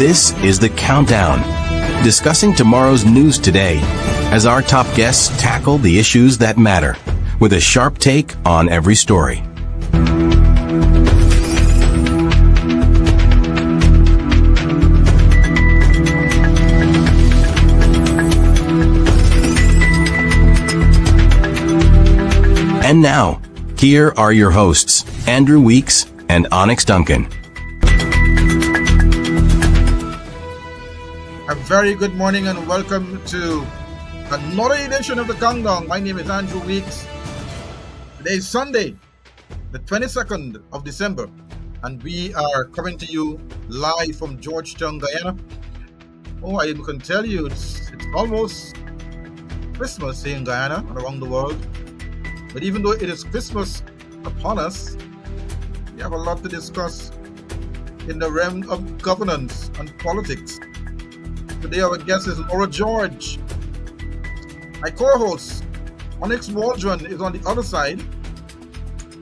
This is The Countdown, discussing tomorrow's news today as our top guests tackle the issues that matter with a sharp take on every story. And now, here are your hosts, Andrew Weeks and Onyx Duncan. A very good morning and welcome to another edition of The Countdown. My name is Andrew Weeks. Today is Sunday, the 22nd of December, and we are coming to you live from Georgetown, Guyana. Oh, I can tell you, it's almost Christmas here in Guyana and around the world. But even though it is Christmas upon us, we have a lot to discuss in the realm of governance and politics. Today our guest is Laura George. My co-host, Onyx Waldron, is on the other side.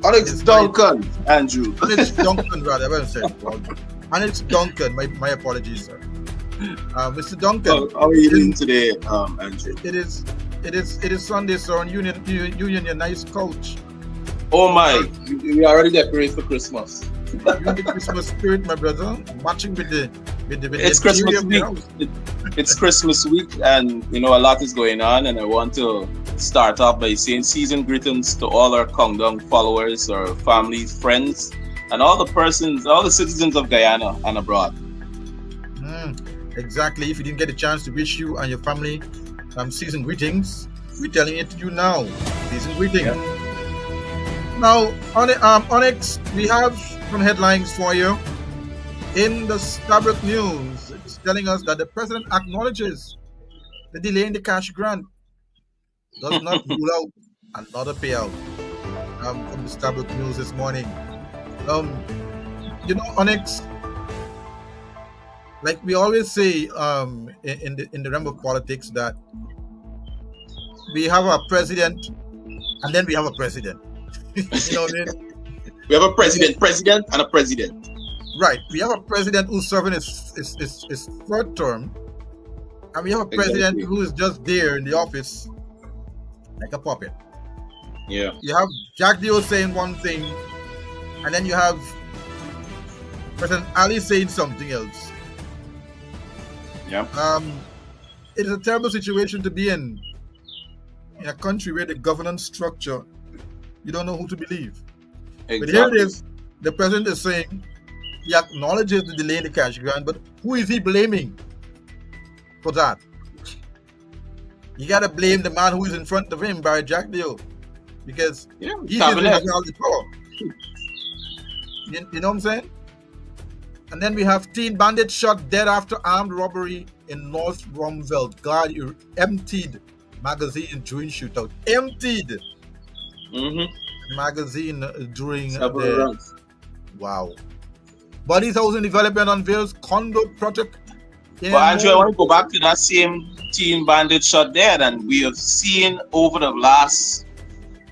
Onyx Duncan, Andrew. Onyx Duncan, rather, I won't say Waldron. Onyx Duncan, my apologies, sir. Mr. Duncan. How are you doing today, Andrew? It is Sunday, sir, on Union, your nice couch. Oh my, we are already decorated for Christmas. You're in the Christmas spirit, my brother. Matching with the It's Christmas week. It's Christmas week, and a lot is going on. And I want to start off by saying season greetings to all our Countdown followers, our families, friends, and all the citizens of Guyana and abroad. Exactly. If you didn't get a chance to wish you and your family season greetings, we're telling it to you now. Season greetings. Yeah. Now, Onyx, we have some headlines for you. In the Starbuck News, it's telling us that the president acknowledges the delay in the cash grant does not rule out another payout. From the Starbuck News this morning. Onyx, like we always say in the realm of politics, that we have a president and then we have a president. You know what I mean? We have a president, and a president. Right. We have a president who's serving his third term, and we have a president who is just there in the office like a puppet. Yeah. You have Jack Dio saying one thing, and then you have President Ali saying something else. Yeah. It is a terrible situation to be in a country where the governance structure, you don't know who to believe. Exactly. But here it is, the president is saying he acknowledges the delay in the cash grant, but who is he blaming for that? You gotta blame the man who is in front of him, Barry Jack Dio, because he's all the power. You know what I'm saying? And then we have teen bandit shot dead after armed robbery in North Rumveld. God, you emptied magazine during shootout. Emptied magazine during the wow. Bodies Housing Development unveils condo project. But Andrew, I want to go back to that same teen bandit shot dead, and we have seen over the last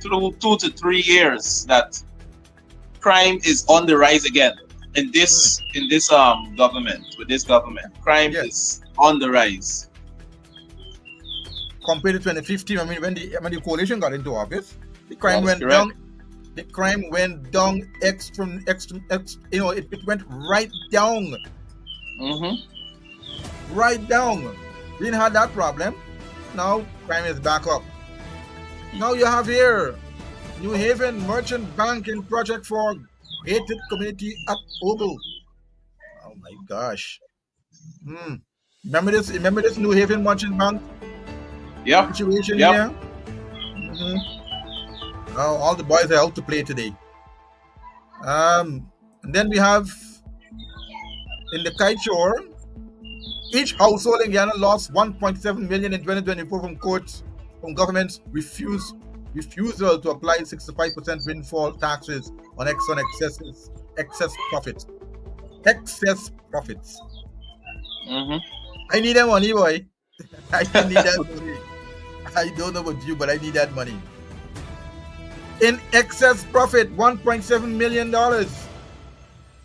2 to 3 years that crime is on the rise again in this government. With this government, crime is on the rise compared to 2015. I mean, when the coalition got into office, the crime went down. The crime went down extreme. It went right down. Right down. We didn't have that problem. Now crime is back up. Now you have here New Haven Merchant Bank in project for gated community at Ogle. Oh my gosh. Remember this New Haven Merchant Bank? Yeah. Situation here? All the boys are out to play today. And then we have in the kite shore, each household in Guyana lost 1.7 million in 2024 from government's refusal to apply 65% windfall taxes on excess profits. Excess profits. I need that money, boy. I need that money. I don't know about you, but I need that money. In excess profit, $1.7 million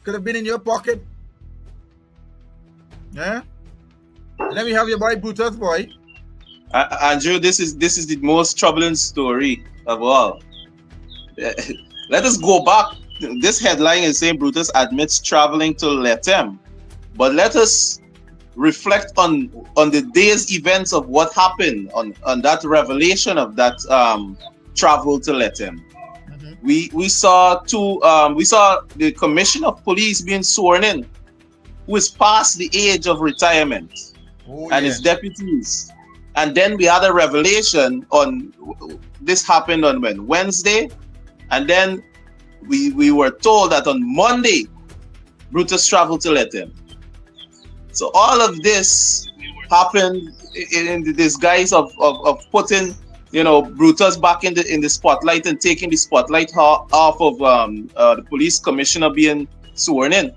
could have been in your pocket. Yeah. And then we have your boy Brutus, boy. Andrew, this is the most troubling story of all. Let us go back. This headline is saying Brutus admits traveling to Letem, but let us reflect on the day's events of what happened on that revelation of that travel to Letem. We saw the commissioner of police being sworn in, who is past the age of retirement, and his deputies. And then we had a revelation on this happened on Wednesday, and then we were told that on Monday Brutus traveled to Letem. So all of this happened in the disguise of putting, Brutus back in the spotlight and taking the spotlight off of the police commissioner being sworn in.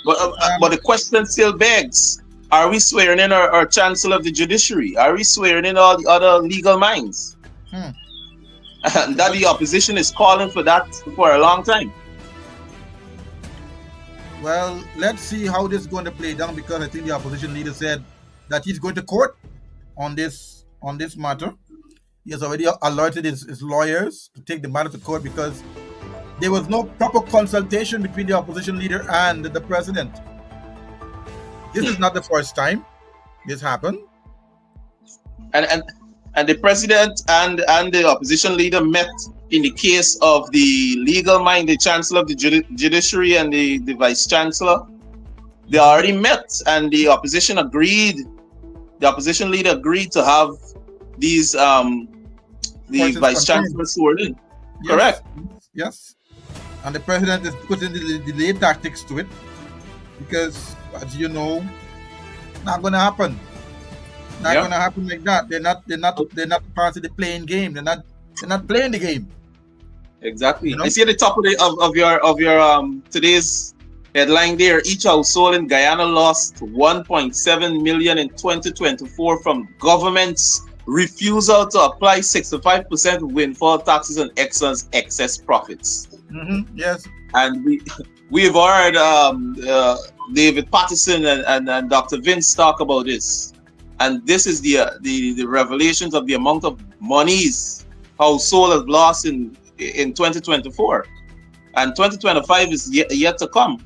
But the question still begs: are we swearing in our chancellor of the judiciary? Are we swearing in all the other legal minds? And that the opposition is calling for that for a long time. Well, let's see how this is going to play down, because I think the opposition leader said that he's going to court on this matter. He has already alerted his lawyers to take the matter to court because there was no proper consultation between the opposition leader and the president. This is not the first time this happened. And the president and the opposition leader met in the case of the legal mind, the chancellor of the judiciary and the vice chancellor. They already met, and the opposition agreed. The opposition leader agreed to have these the vice chancellor sworn in. Yes. Correct. Yes. And the president is putting the delay tactics to it because, as you know, not going to happen. Not going to happen like that. They're not part of the playing game. They're not playing the game. Exactly. I see at the top of your today's headline there. Each household in Guyana lost 1.7 million in 2024 from government's refusal to apply 65% windfall taxes on Exxon's excess profits. Yes. And we've heard David Patterson and Dr. Vince talk about this. And this is the revelations of the amount of monies household has lost in 2024, and 2025 is yet to come.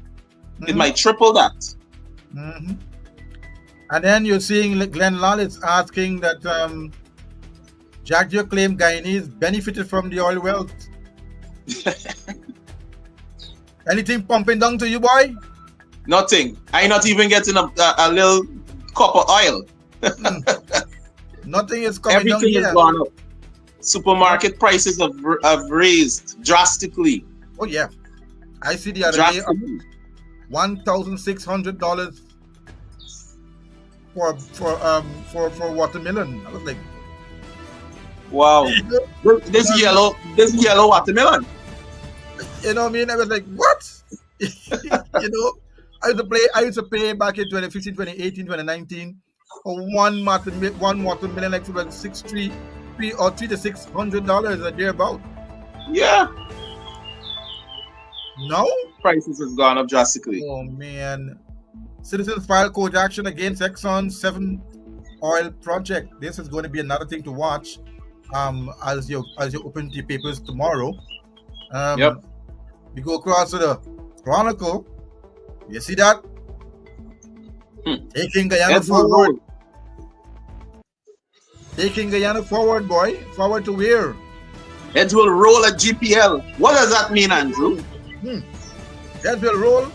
It might triple that. And then you're seeing Glenn Lawless asking that Jack Joe claimed Guyanese benefited from the oil wealth. Anything pumping down to you, boy? Nothing. I not even getting a little cup of oil. Nothing is coming down. Everything has gone up. Supermarket prices have raised drastically. Oh yeah, I see the other day $1,600 for watermelon. I was like, wow, this yellow watermelon. You know what I mean? I was like, what? I used to pay back in 2015, 2018, 2019 for one watermelon, like about $300 or $300 to $600 a day about. Yeah. No? Prices has gone up drastically. Oh man. Citizens file court action against Exxon's 7 oil project. This is going to be another thing to watch as you open the papers tomorrow. We go across to the Chronicle. You see that? Taking Guyana forward. Taking Guyana forward, boy. Forward to where? Heads will roll at GPL. What does that mean, Andrew? Heads will roll.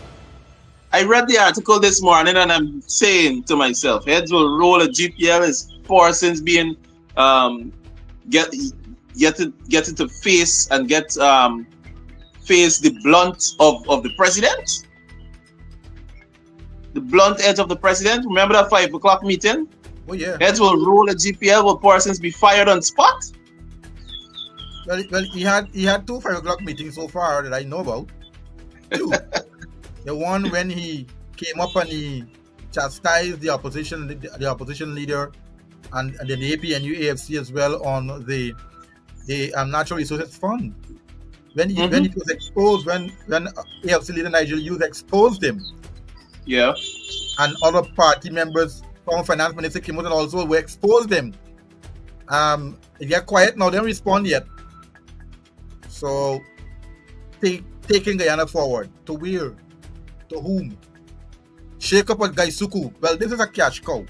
I read the article this morning and I'm saying to myself, heads will roll at GPL is Parsons being get to face and face the blunt of the president. The blunt edge of the president. Remember that 5 o'clock meeting? Oh yeah. Heads will roll at GPL. Will Parsons be fired on spot? Well, he had 2 5 o'clock meetings so far that I know about. 2. The one when he came up and he chastised the opposition leader and the APNU AFC as well on the Natural Resources Fund, when it was exposed, when AFC leader Nigel Hughes exposed him, Yeah. and other party members, former finance minister came out and also were exposed him. They get quiet now, they don't respond yet. So taking Guyana forward to where? To whom? Shake up at Gaisuku. Well, this is a cash cow.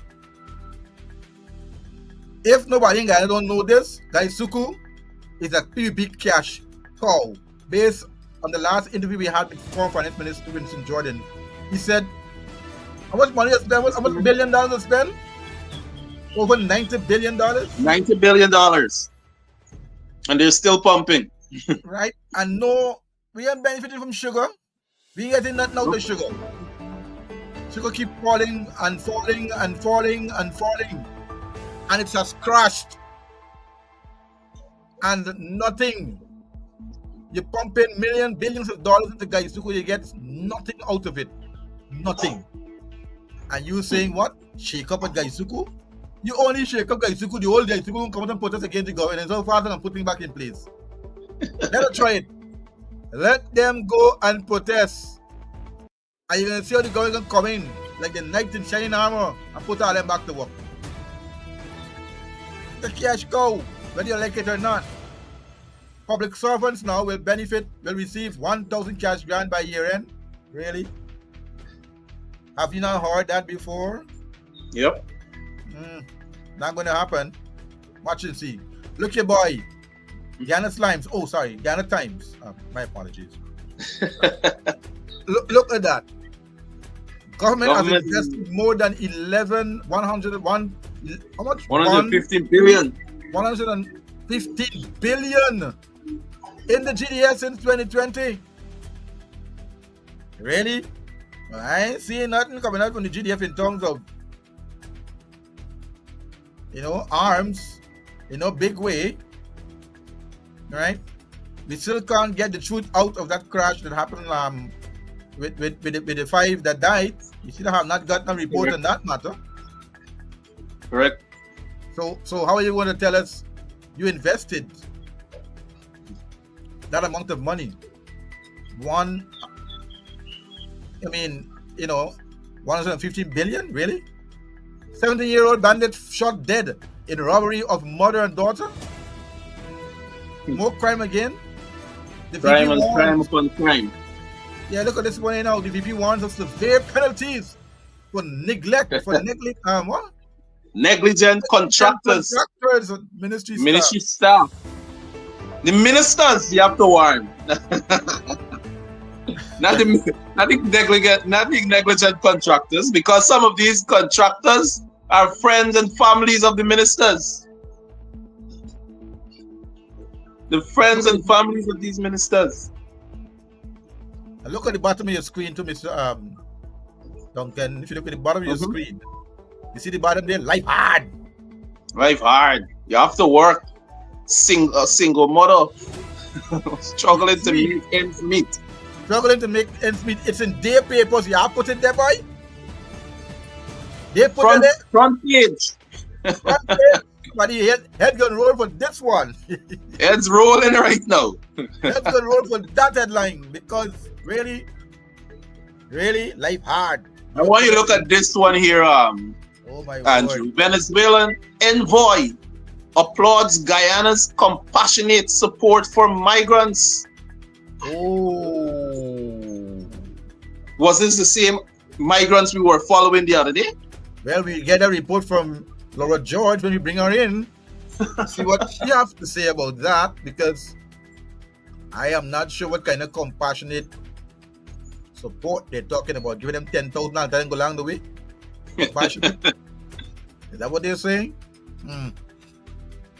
If nobody in Guyana don't know this, Gaisuku is a PVP cash cow. Based on the last interview we had with former finance minister Winston Jordan, he said, how much money is spent? How much $1 billion is spent? Over $90 billion. $90 billion. And they're still pumping. Right? And no, we are benefiting from sugar. We getting nothing out of sugar. Sugar keep falling and falling and falling and falling. And it has crashed. And nothing. You pump in billions of dollars into Gaisuku, you get nothing out of it. Nothing. And you saying what? Shake up at Gaisuku? You only shake up Gaisuku, the whole Gaisuku will come out and protest against the government, and so far I'm putting back in place. Let them try it. Let them go and protest. And you're going to see how the government come in, like the knight in shining armor, and put all them back to work. The cash cow, whether you like it or not. Public servants now will receive 1,000 cash grant by year end. Really? Have you not heard that before? Yep. Not going to happen. Watch and see. Look here, boy. Guyana Slimes. Oh, sorry. Guyana Times. My apologies. Look at that. Government has invested more than 101. How much? 115 billion. 115 billion in the GDS since 2020. Really? Well, I ain't seeing nothing coming out from the GDF in terms of, arms, big way. Right? We still can't get the truth out of that crash that happened with the 5 that died. We still have not gotten a report on that matter. Correct. So how are you going to tell us you invested that amount of money? 115 billion? Really? 17-year-old bandit shot dead in robbery of mother and daughter? More crime again? The Crime VP and crime upon crime. Yeah, look at this one here now. The VP warns of severe penalties for neglect, what? Negligent contractors. Ministry staff. The ministers you have to warn. not the negligent contractors, because some of these contractors are friends and families of the ministers. The friends and families of these ministers. And look at the bottom of your screen too, Mr. Duncan. If you look at the bottom of your screen, you see the bottom there? Life hard. Life hard. You have to work. Single mother. Struggling to make ends meet. Struggling to make ends meet. It's in their papers. You have put it there, boy. They put it there. Front page. Front page. But the head gonna roll for this one. Head's rolling right now. Head's gonna roll for that headline because really, life hard. I want you to look at this one here, Andrew. Lord. Venezuelan envoy applauds Guyana's compassionate support for migrants. Oh. Was this the same migrants we were following the other day? Well, we get a report from Laura George when we bring her in. See what she has to say about that, because I am not sure what kind of compassionate support they're talking about. Giving them 10,000 and then go along the way. Compassionate. Is that what they're saying?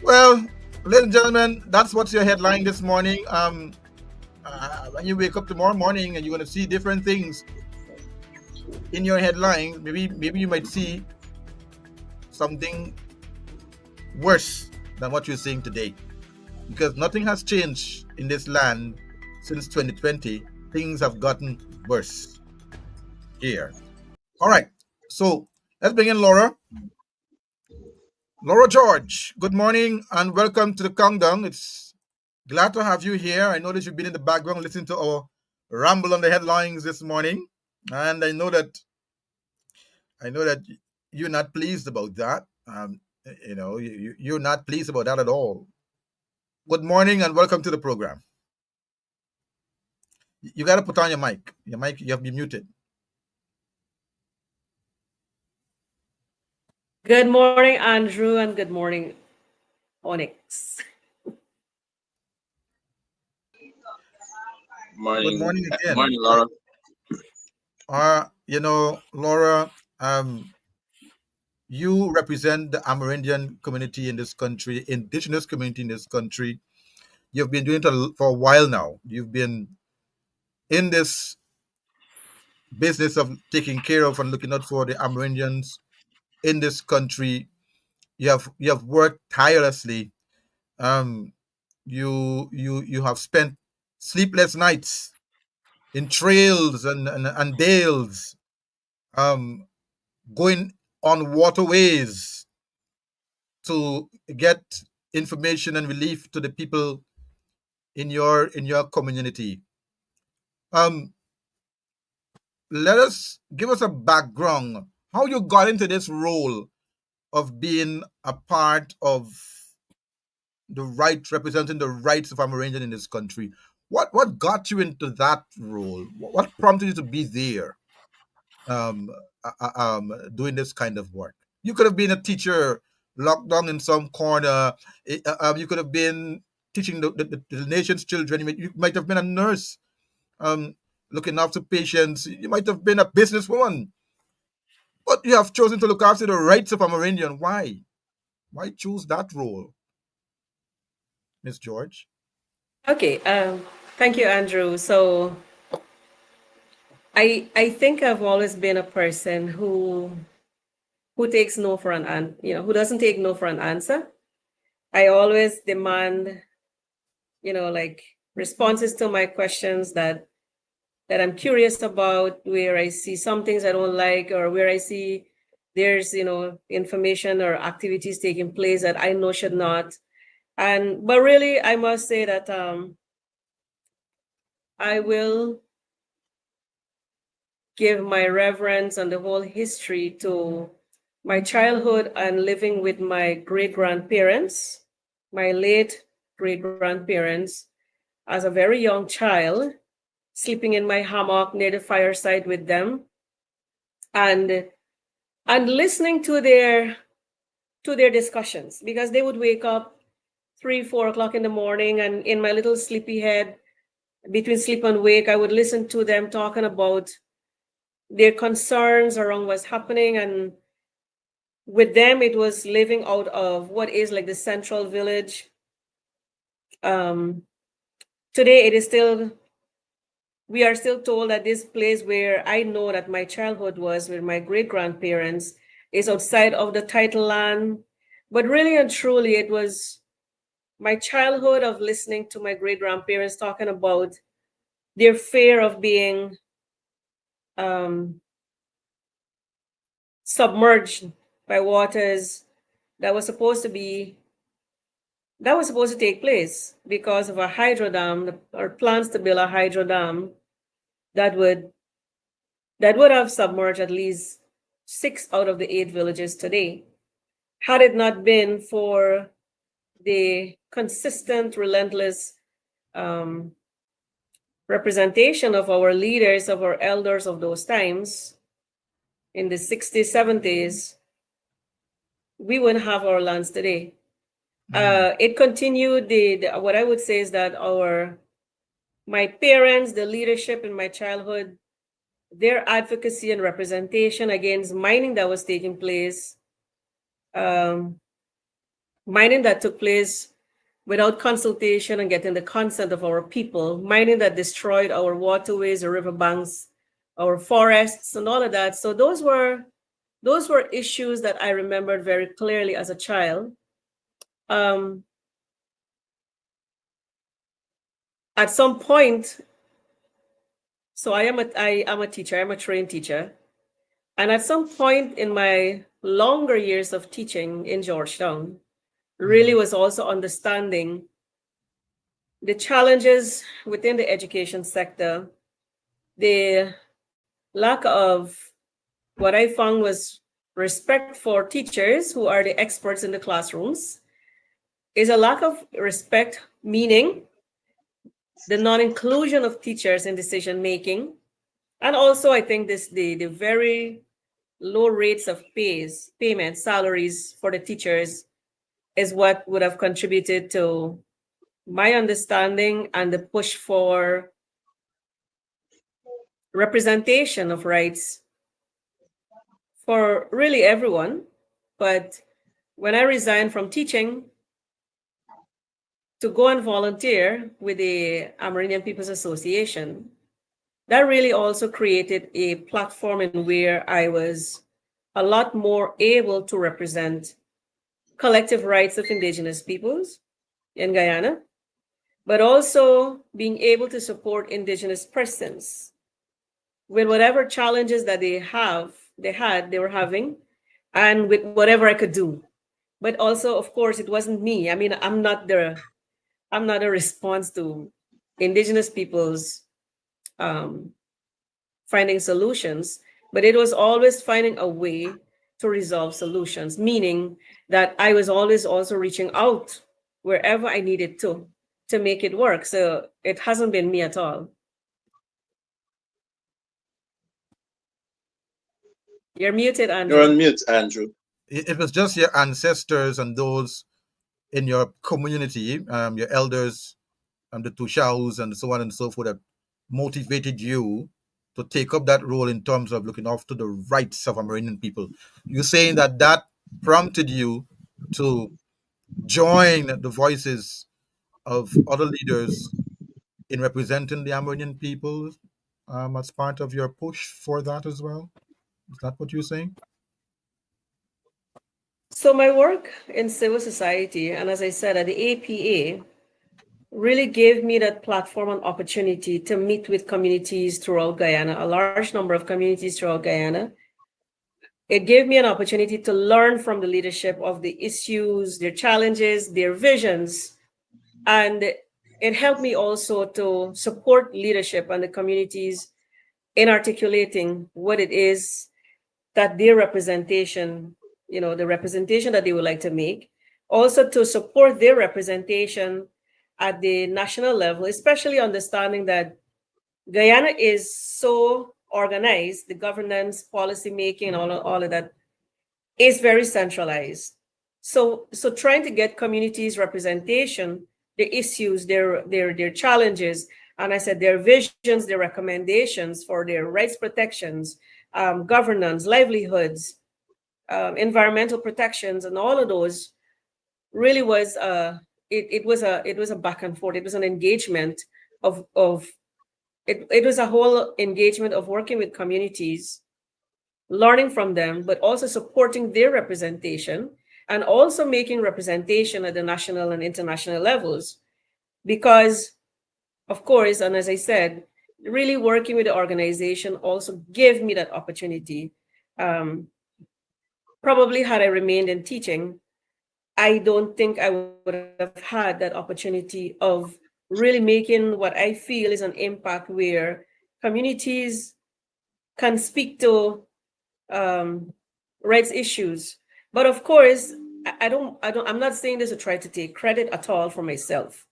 Well, ladies and gentlemen, that's what's your headline this morning. When you wake up tomorrow morning and you're going to see different things in your headline, maybe you might see something worse than what you're seeing today, because nothing has changed in this land since 2020. Things have gotten worse here. All right, so let's bring in Laura George. Good morning and welcome to the countdown. It's Glad to have you here. I noticed you've been in the background listening to our ramble on the headlines this morning, and I know that you're not pleased about that. You're not pleased about that at all. Good morning and welcome to the program. You got to put on your mic. Your mic, you have to be muted. Good morning, Andrew, and good morning, Onyx. Morning. Good morning again. Morning, Laura. Laura, you represent the Amerindian community in this country, indigenous community in this country. You've been doing it for a while now. You've been in this business of taking care of and looking out for the Amerindians in this country. You have worked tirelessly. You have spent sleepless nights in trails and dales, going on waterways to get information and relief to the people in your community. Give us a background how you got into this role of being a part of representing the rights of Amerindian in this country. What got you into that role? What prompted you to be there, doing this kind of work? You could have been a teacher locked down in some corner. You could have been teaching the nation's children. You might have been a nurse, looking after patients. You might have been a businesswoman. But you have chosen to look after the rights of Amerindian. Why? Why choose that role, Miss George? Okay, thank you, Andrew. So I think I've always been a person who takes no for an who doesn't take no for an answer. I always demand, like responses to my questions that I'm curious about, where I see some things I don't like, or where I see there's, information or activities taking place that I know should not. But really, I must say that I will give my reverence and the whole history to my childhood and living with my great-grandparents, my late great-grandparents, as a very young child, sleeping in my hammock near the fireside with them, and listening to their discussions, because they would wake up 3-4 o'clock in the morning, and in my little sleepy head, between sleep and wake, I would listen to them talking about their concerns around what's happening. And with them, it was living out of what is like the central village. Today, it is still, we are still told that this place where I know that my childhood was with my great-grandparents is outside of the title land. But really and truly, it was my childhood of listening to my great-grandparents talking about their fear of being submerged by waters that was supposed to take place because of a hydro dam, or plans to build a hydro dam that would have submerged at least 6 out of the 8 villages today, had it not been for the consistent, relentless representation of our leaders, of our elders of those times in the 60s, 70s. We wouldn't have our lands today. It continued, what I would say is that my parents, the leadership in my childhood, their advocacy and representation against mining that was taking place, mining that took place without consultation and getting the consent of our people, mining that destroyed our waterways, our riverbanks, our forests, and all of that. So those were issues that I remembered very clearly as a child. At some point, so I am a teacher, I'm a trained teacher. And at some point in my longer years of teaching in Georgetown, really was also understanding the challenges within the education sector, the lack of what I found was respect for teachers who are the experts in the classrooms, is a lack of respect, meaning the non-inclusion of teachers in decision making. And also, I think the very low rates of payment, salaries for the teachers is what would have contributed to my understanding and the push for representation of rights for really everyone. But when I resigned from teaching to go and volunteer with the Amerindian People's Association, that really also created a platform in where I was a lot more able to represent collective rights of Indigenous peoples in Guyana, but also being able to support Indigenous persons with whatever challenges that they were having, and with whatever I could do. But also, of course, it wasn't me. I mean, I'm not a response to Indigenous peoples finding solutions, but it was always finding a way to resolve solutions, meaning that I was always also reaching out wherever I needed to make it work. So it hasn't been me at all. You're muted, Andrew. You're on mute, Andrew. It was just your ancestors and those in your community, your elders, the Tushaus and so on and so forth, that motivated you to take up that role in terms of looking after the rights of Amerindian people. You're saying that prompted you to join the voices of other leaders in representing the Amerindian people as part of your push for that as well? Is that what you're saying? So my work in civil society, and as I said, at the APA, really gave me that platform and opportunity to meet with communities throughout Guyana, a large number of communities throughout Guyana. It gave me an opportunity to learn from the leadership of the issues, their challenges, their visions. And it helped me also to support leadership and the communities in articulating what it is that their representation, the representation that they would like to make, also to support their representation at the national level, especially understanding that Guyana is so organized, the governance, policy making, all of that is very centralized. So trying to get communities representation, the issues, their challenges, and I said their visions, their recommendations for their rights protections, governance, livelihoods, environmental protections, and all of those really was it was a back and forth. It was an engagement of it was a whole engagement of working with communities, learning from them, but also supporting their representation and also making representation at the national and international levels. Because, of course, and as I said, really working with the organization also gave me that opportunity. Probably had I remained in teaching, I don't think I would have had that opportunity of really making what I feel is an impact where communities can speak to rights issues. But of course, I'm not saying this to try to take credit at all for myself.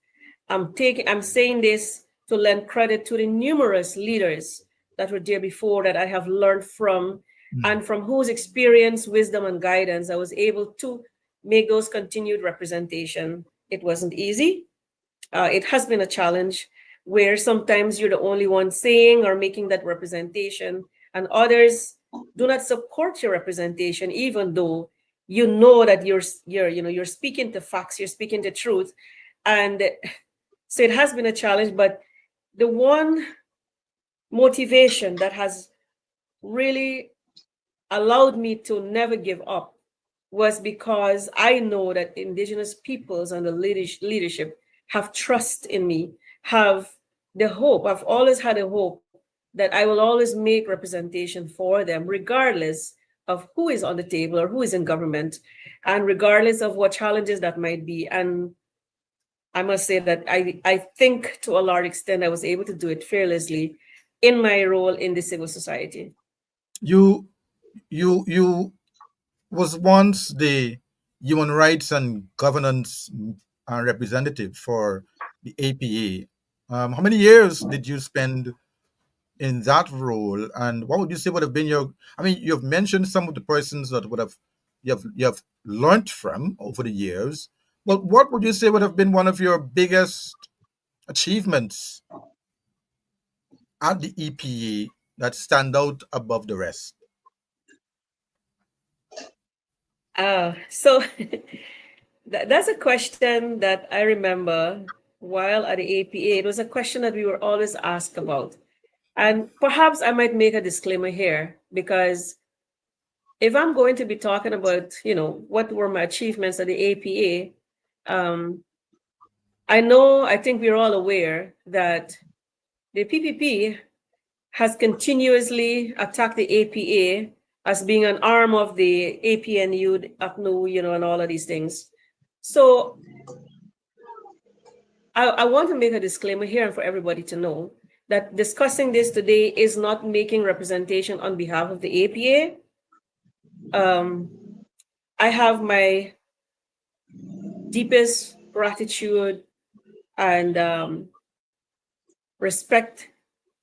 I'm saying this to lend credit to the numerous leaders that were there before that I have learned from, and from whose experience, wisdom, and guidance I was able to make those continued representation. It wasn't easy. It has been a challenge where sometimes you're the only one saying or making that representation, and others do not support your representation, even though you know that you're speaking to facts, you're speaking the truth. And so it has been a challenge, but the one motivation that has really allowed me to never give up was because I know that Indigenous peoples and the leadership have trust in me, have the hope. I've always had a hope that I will always make representation for them, regardless of who is on the table or who is in government, and regardless of what challenges that might be. And I must say that I think to a large extent I was able to do it fearlessly in my role in the civil society. You you was once the human rights and governance representative for the APA. How many years did you spend in that role, and what would you say would have been your? I mean, you've mentioned some of the persons that would have you have learned from over the years, but what would you say would have been one of your biggest achievements at the EPA that stand out above the rest? So that's a question that I remember while at the APA. It was a question that we were always asked about. And perhaps I might make a disclaimer here, because if I'm going to be talking about, what were my achievements at the APA, I think we're all aware that the PPP has continuously attacked the APA as being an arm of the APNU, APNU, and all of these things. So I want to make a disclaimer here and for everybody to know that discussing this today is not making representation on behalf of the APA. I have my deepest gratitude and respect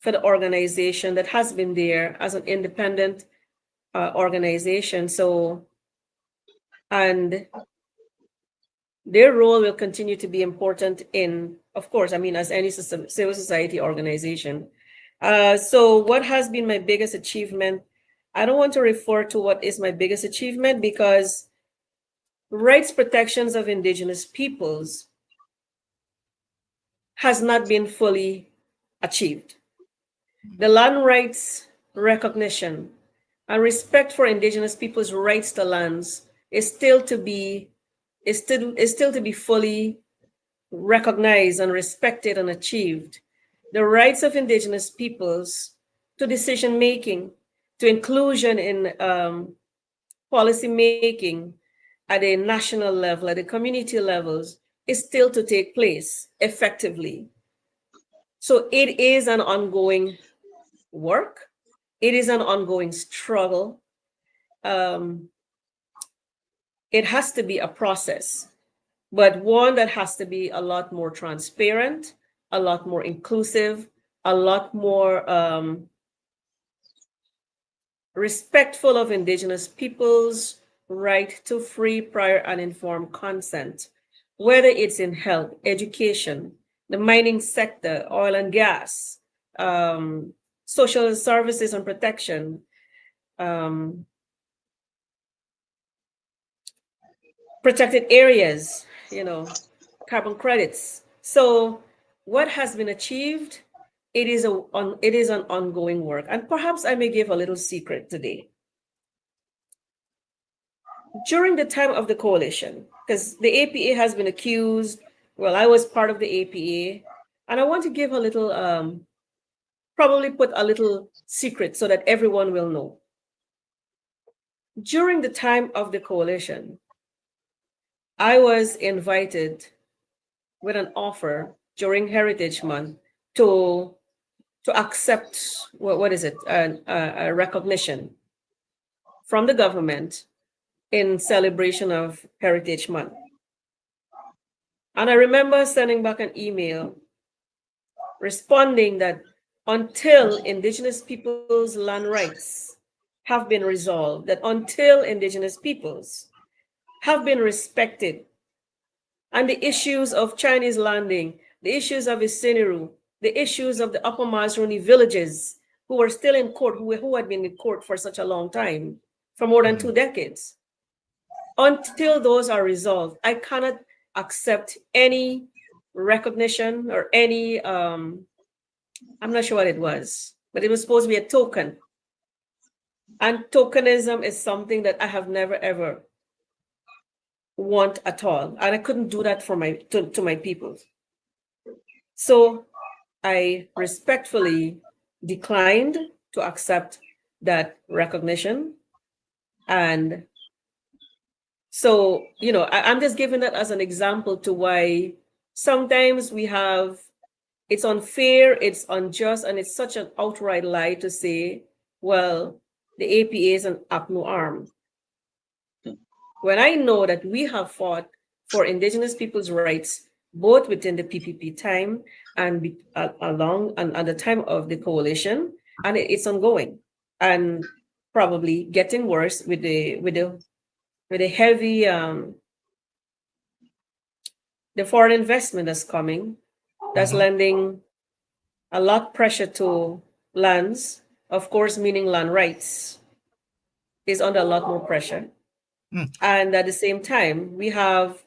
for the organization that has been there as an independent organization. So, and their role will continue to be important in, of course, as any civil society organization. So what has been my biggest achievement? I don't want to refer to what is my biggest achievement, because rights protections of indigenous peoples has not been fully achieved. The land rights recognition and respect for indigenous peoples' rights to lands is still to be fully recognized and respected and achieved. The rights of indigenous peoples to decision making, to inclusion in policy making at a national level, at the community levels, is still to take place effectively. So it is an ongoing work. It is an ongoing struggle. It has to be a process, but one that has to be a lot more transparent, a lot more inclusive, a lot more respectful of indigenous peoples' right to free, prior, and informed consent, whether it's in health, education, the mining sector, oil and gas, social services and protection, protected areas, carbon credits. So what has been achieved, it is an ongoing work. And perhaps I may give a little secret today. During the time of the coalition, because the APA has been accused, well, I was part of the APA, and I want to give a little, probably put a little secret so that everyone will know. During the time of the coalition, I was invited with an offer during Heritage Month to accept, what is it, a recognition from the government in celebration of Heritage Month. And I remember sending back an email responding that until indigenous peoples' land rights have been resolved, that until indigenous peoples have been respected, and the issues of Chinese landing, the issues of Isiniru, the issues of the Upper Mazruni villages who were still in court, who had been in court for such a long time, for more than 2 decades. Until those are resolved, I cannot accept any recognition or any, I'm not sure what it was, but it was supposed to be a token. And tokenism is something that I have never, ever want at all. And I couldn't do that for to my people. So I respectfully declined to accept that recognition. And so, I'm just giving that as an example to why sometimes it's unfair, it's unjust, and it's such an outright lie to say, well, the APA is an act no harm. When I know that we have fought for Indigenous people's rights, both within the PPP time and along and at the time of the coalition, and it's ongoing and probably getting worse with the heavy the foreign investment that's coming, that's lending a lot pressure to lands, of course, meaning land rights is under a lot more pressure. And at the same time, we have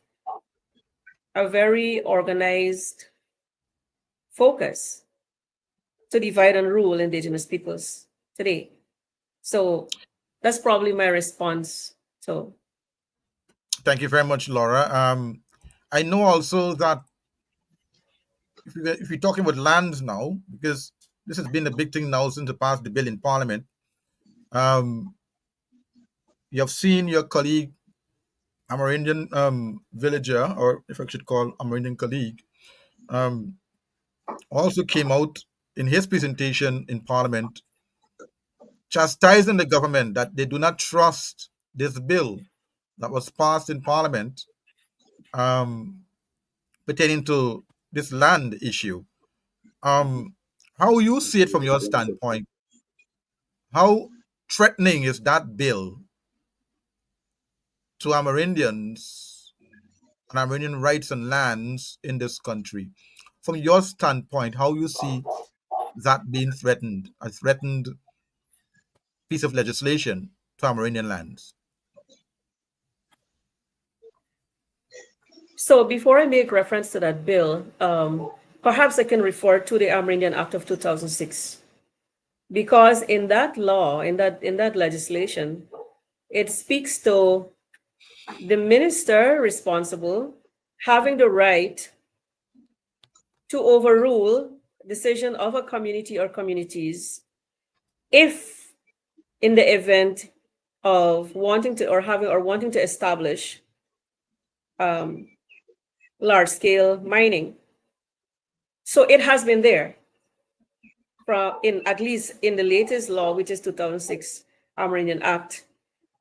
a very organized focus to divide and rule Indigenous peoples today. So that's probably my response. So Thank you very much, Laura. I know also that if we're talking about lands now, because this has been a big thing now since the passed the bill in Parliament, you have seen your colleague, Amerindian villager, or if I should call Amerindian colleague, also came out in his presentation in Parliament chastising the government that they do not trust this bill that was passed in Parliament pertaining to this land issue. How you see it from your standpoint? How threatening is that bill to Amerindians and Amerindian rights and lands in this country? From your standpoint, how you see that being threatened, a threatened piece of legislation to Amerindian lands? So before I make reference to that bill, perhaps I can refer to the Amerindian Act of 2006, because in that law, in that legislation, it speaks to the minister responsible having the right to overrule decision of a community or communities if in the event of wanting to establish large-scale mining. So it has been there at least in the latest law, which is 2006 Amerindian Act.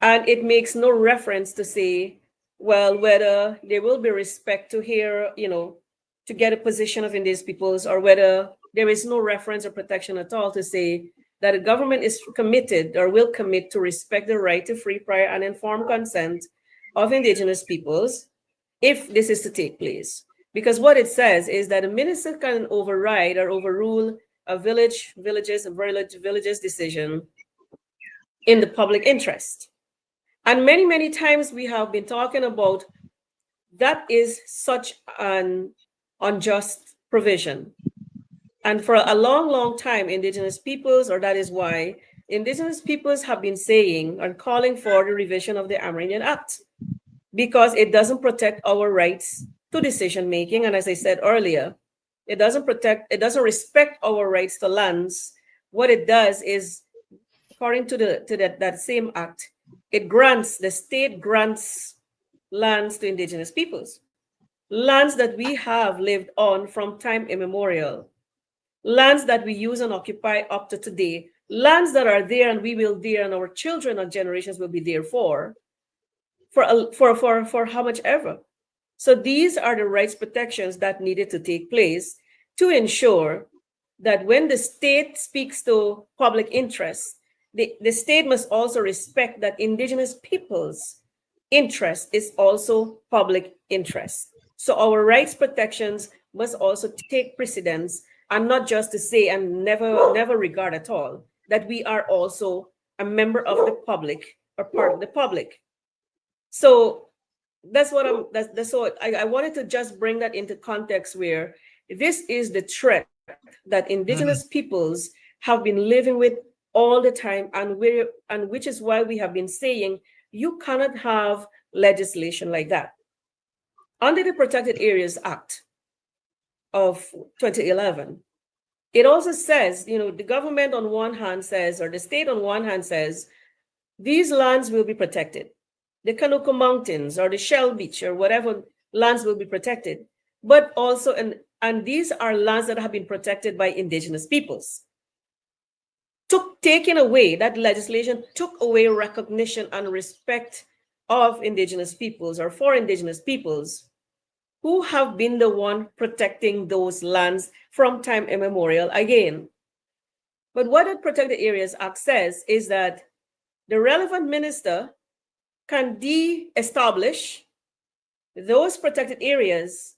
And it makes no reference to say, well, whether there will be respect to hear, to get a position of Indigenous peoples, or whether there is no reference or protection at all to say that the government is committed or will commit to respect the right to free, prior, and informed consent of Indigenous peoples if this is to take place. Because what it says is that a minister can override or overrule a village's decision in the public interest. And many, many times we have been talking about that is such an unjust provision. And for a long, long time, Indigenous peoples, or that is why Indigenous peoples have been saying and calling for the revision of the Amerindian Act, because it doesn't protect our rights to decision making. And as I said earlier, it doesn't respect our rights to lands. What it does is, according to that same act, the state grants lands to Indigenous peoples, lands that we have lived on from time immemorial, lands that we use and occupy up to today, lands that are there and we will there and our children and generations will be there for how much ever. So these are the rights protections that needed to take place to ensure that when the state speaks to public interest, the state must also respect that Indigenous people's interest is also public interest. So our rights protections must also take precedence, and not just to say and never regard at all that we are also a member of the public or part of the public. So that's what I wanted to just bring that into context, where this is the threat that Indigenous peoples have been living with all the time, and which is why we have been saying you cannot have legislation like that. Under the Protected Areas Act of 2011, it also says, the government on one hand says, or the state on one hand says, these lands will be protected. The Kanuku Mountains or the Shell Beach or whatever lands will be protected. but also, and these are lands that have been protected by indigenous peoples. Taking away, that legislation took away recognition and respect of indigenous peoples, or for indigenous peoples, who have been the one protecting those lands from time immemorial again. But what the Protected Areas Act says is that the relevant minister can de-establish those protected areas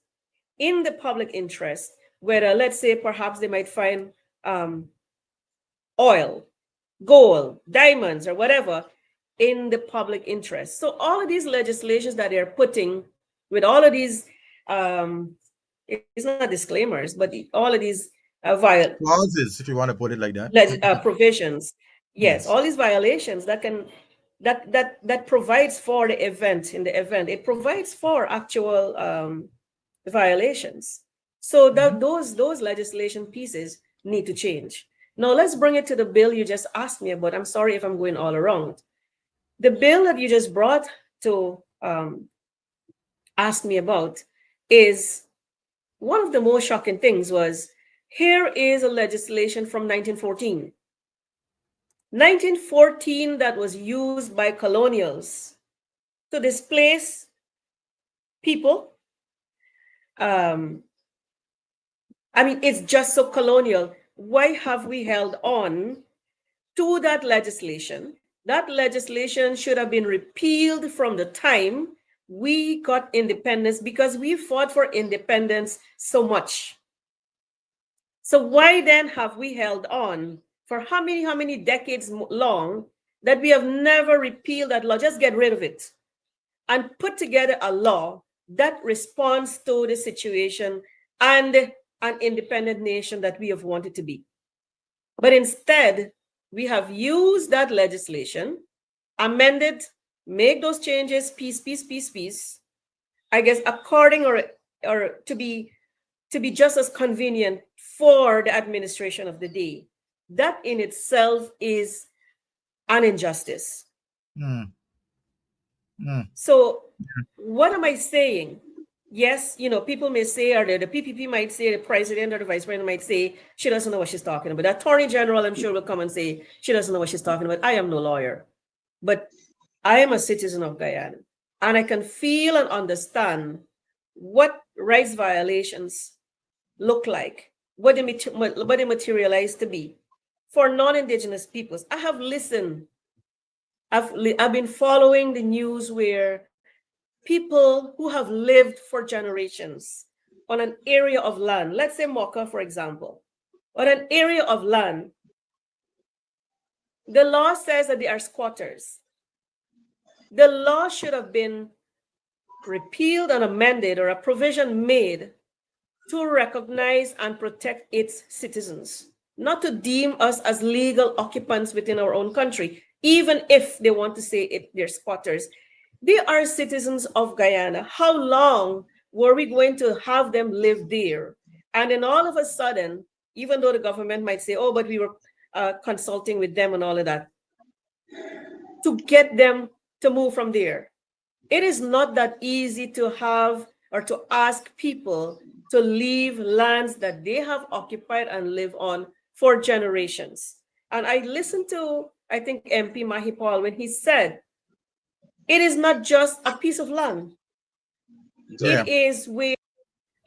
in the public interest, whether, let's say, perhaps they might find oil, gold, diamonds, or whatever in the public interest. So all of these legislations that they're putting with all of these, it's not disclaimers, but all of these clauses, if you want to put it like that, provisions. Yes, Yes. all these violations that provides for the event. In the event, it provides for actual violations. So that those legislation pieces need to change. Now let's bring it to the bill you just asked me about. I'm sorry if I'm going all around. The bill that you just brought to ask me about is one of the most shocking things. Was here is a legislation from 1914. 1914 that was used by colonials to displace people. I mean, it's just so colonial. Why have we held on to that legislation? That legislation should have been repealed from the time we got independence, because we fought for independence so much. So why then have we held on for how many decades long that we have never repealed that law? Just get rid of it and put together a law that responds to the situation and an independent nation that we have wanted to be. But instead, we have used that legislation, amended, make those changes, piece, I guess, according or to be just as convenient for the administration of the day. That in itself is an injustice. So what am I saying? Yes, people may say, or the PPP might say, the president or the vice president might say, she doesn't know what she's talking about. The attorney general, I'm sure, will come and say, she doesn't know what she's talking about. I am no lawyer, but I am a citizen of Guyana, and I can feel and understand what rights violations look like, what they materialize to be for non-Indigenous peoples. I have listened. I've been following the news where people who have lived for generations on an area of land, let's say Mocha, for example, on an area of land, the law says that they are squatters. The law should have been repealed and amended, or a provision made to recognize and protect its citizens, not to deem us as legal occupants within our own country, even if they want to say they're squatters. They are citizens of Guyana. How long were we going to have them live there? And then all of a sudden, even though the government might say, oh, but we were consulting with them and all of that, to get them to move from there. It is not that easy to have or to ask people to leave lands that they have occupied and live on for generations. And I listened to, I think, MP Mahipal when he said, it is not just a piece of land. Yeah. It is where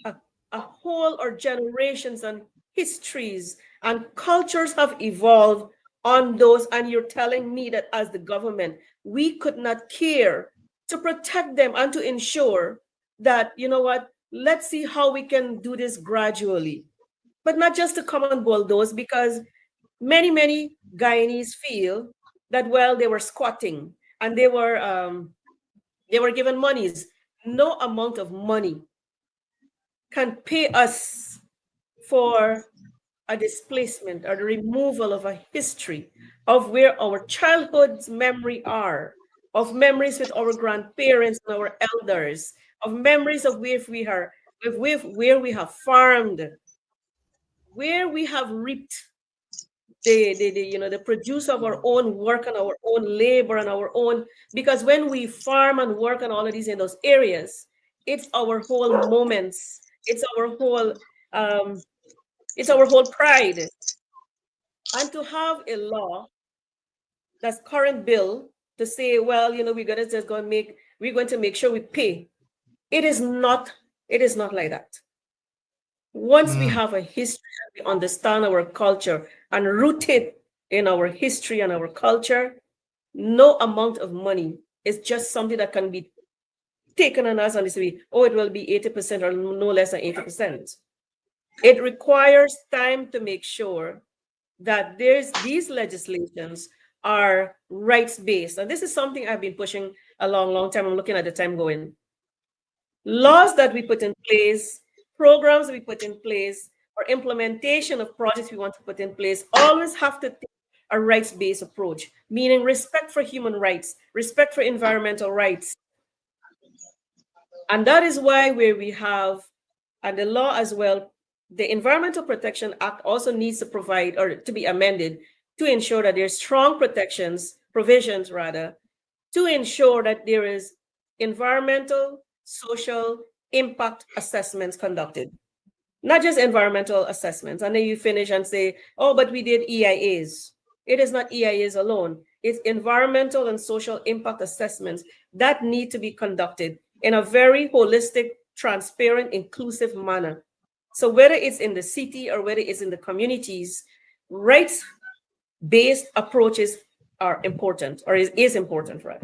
a whole or generations and histories and cultures have evolved on those. And you're telling me that as the government, we could not care to protect them and to ensure that, you know what, let's see how we can do this gradually, but not just to come and bulldoze, because many Guyanese feel that, well, they were squatting and they were given monies. No amount of money can pay us for a displacement or the removal of a history of where our childhood's memory are, of memories with our grandparents and our elders, of memories of where we have farmed, where we have reaped the produce of our own work and our own labor and our own, because when we farm and work on all of these in those areas, it's our whole moments it's our whole pride. And to have a law that's current bill to say, well, we're going to just go and we're going to make sure we pay. It is not like that. Once we have a history and we understand our culture and root it in our history and our culture, no amount of money is just something that can be taken on us and say, oh, it will be 80% or no less than 80%. It requires time to make sure that these legislations are rights-based. And this is something I've been pushing a long time. I'm looking at the time going. Laws that we put in place, programs we put in place, or implementation of projects we want to put in place always have to take a rights-based approach, meaning respect for human rights, respect for environmental rights. And that is why where we have, and the law as well, the Environmental Protection Act also needs to provide or to be amended to ensure that there's strong provisions to ensure that there is environmental, social impact assessments conducted. Not just environmental assessments. And then you finish and say, oh, but we did EIAs. It is not EIAs alone. It's environmental and social impact assessments that need to be conducted in a very holistic, transparent, inclusive manner. So whether it's in the city or whether it's in the communities, rights-based approaches are important, or is important, right?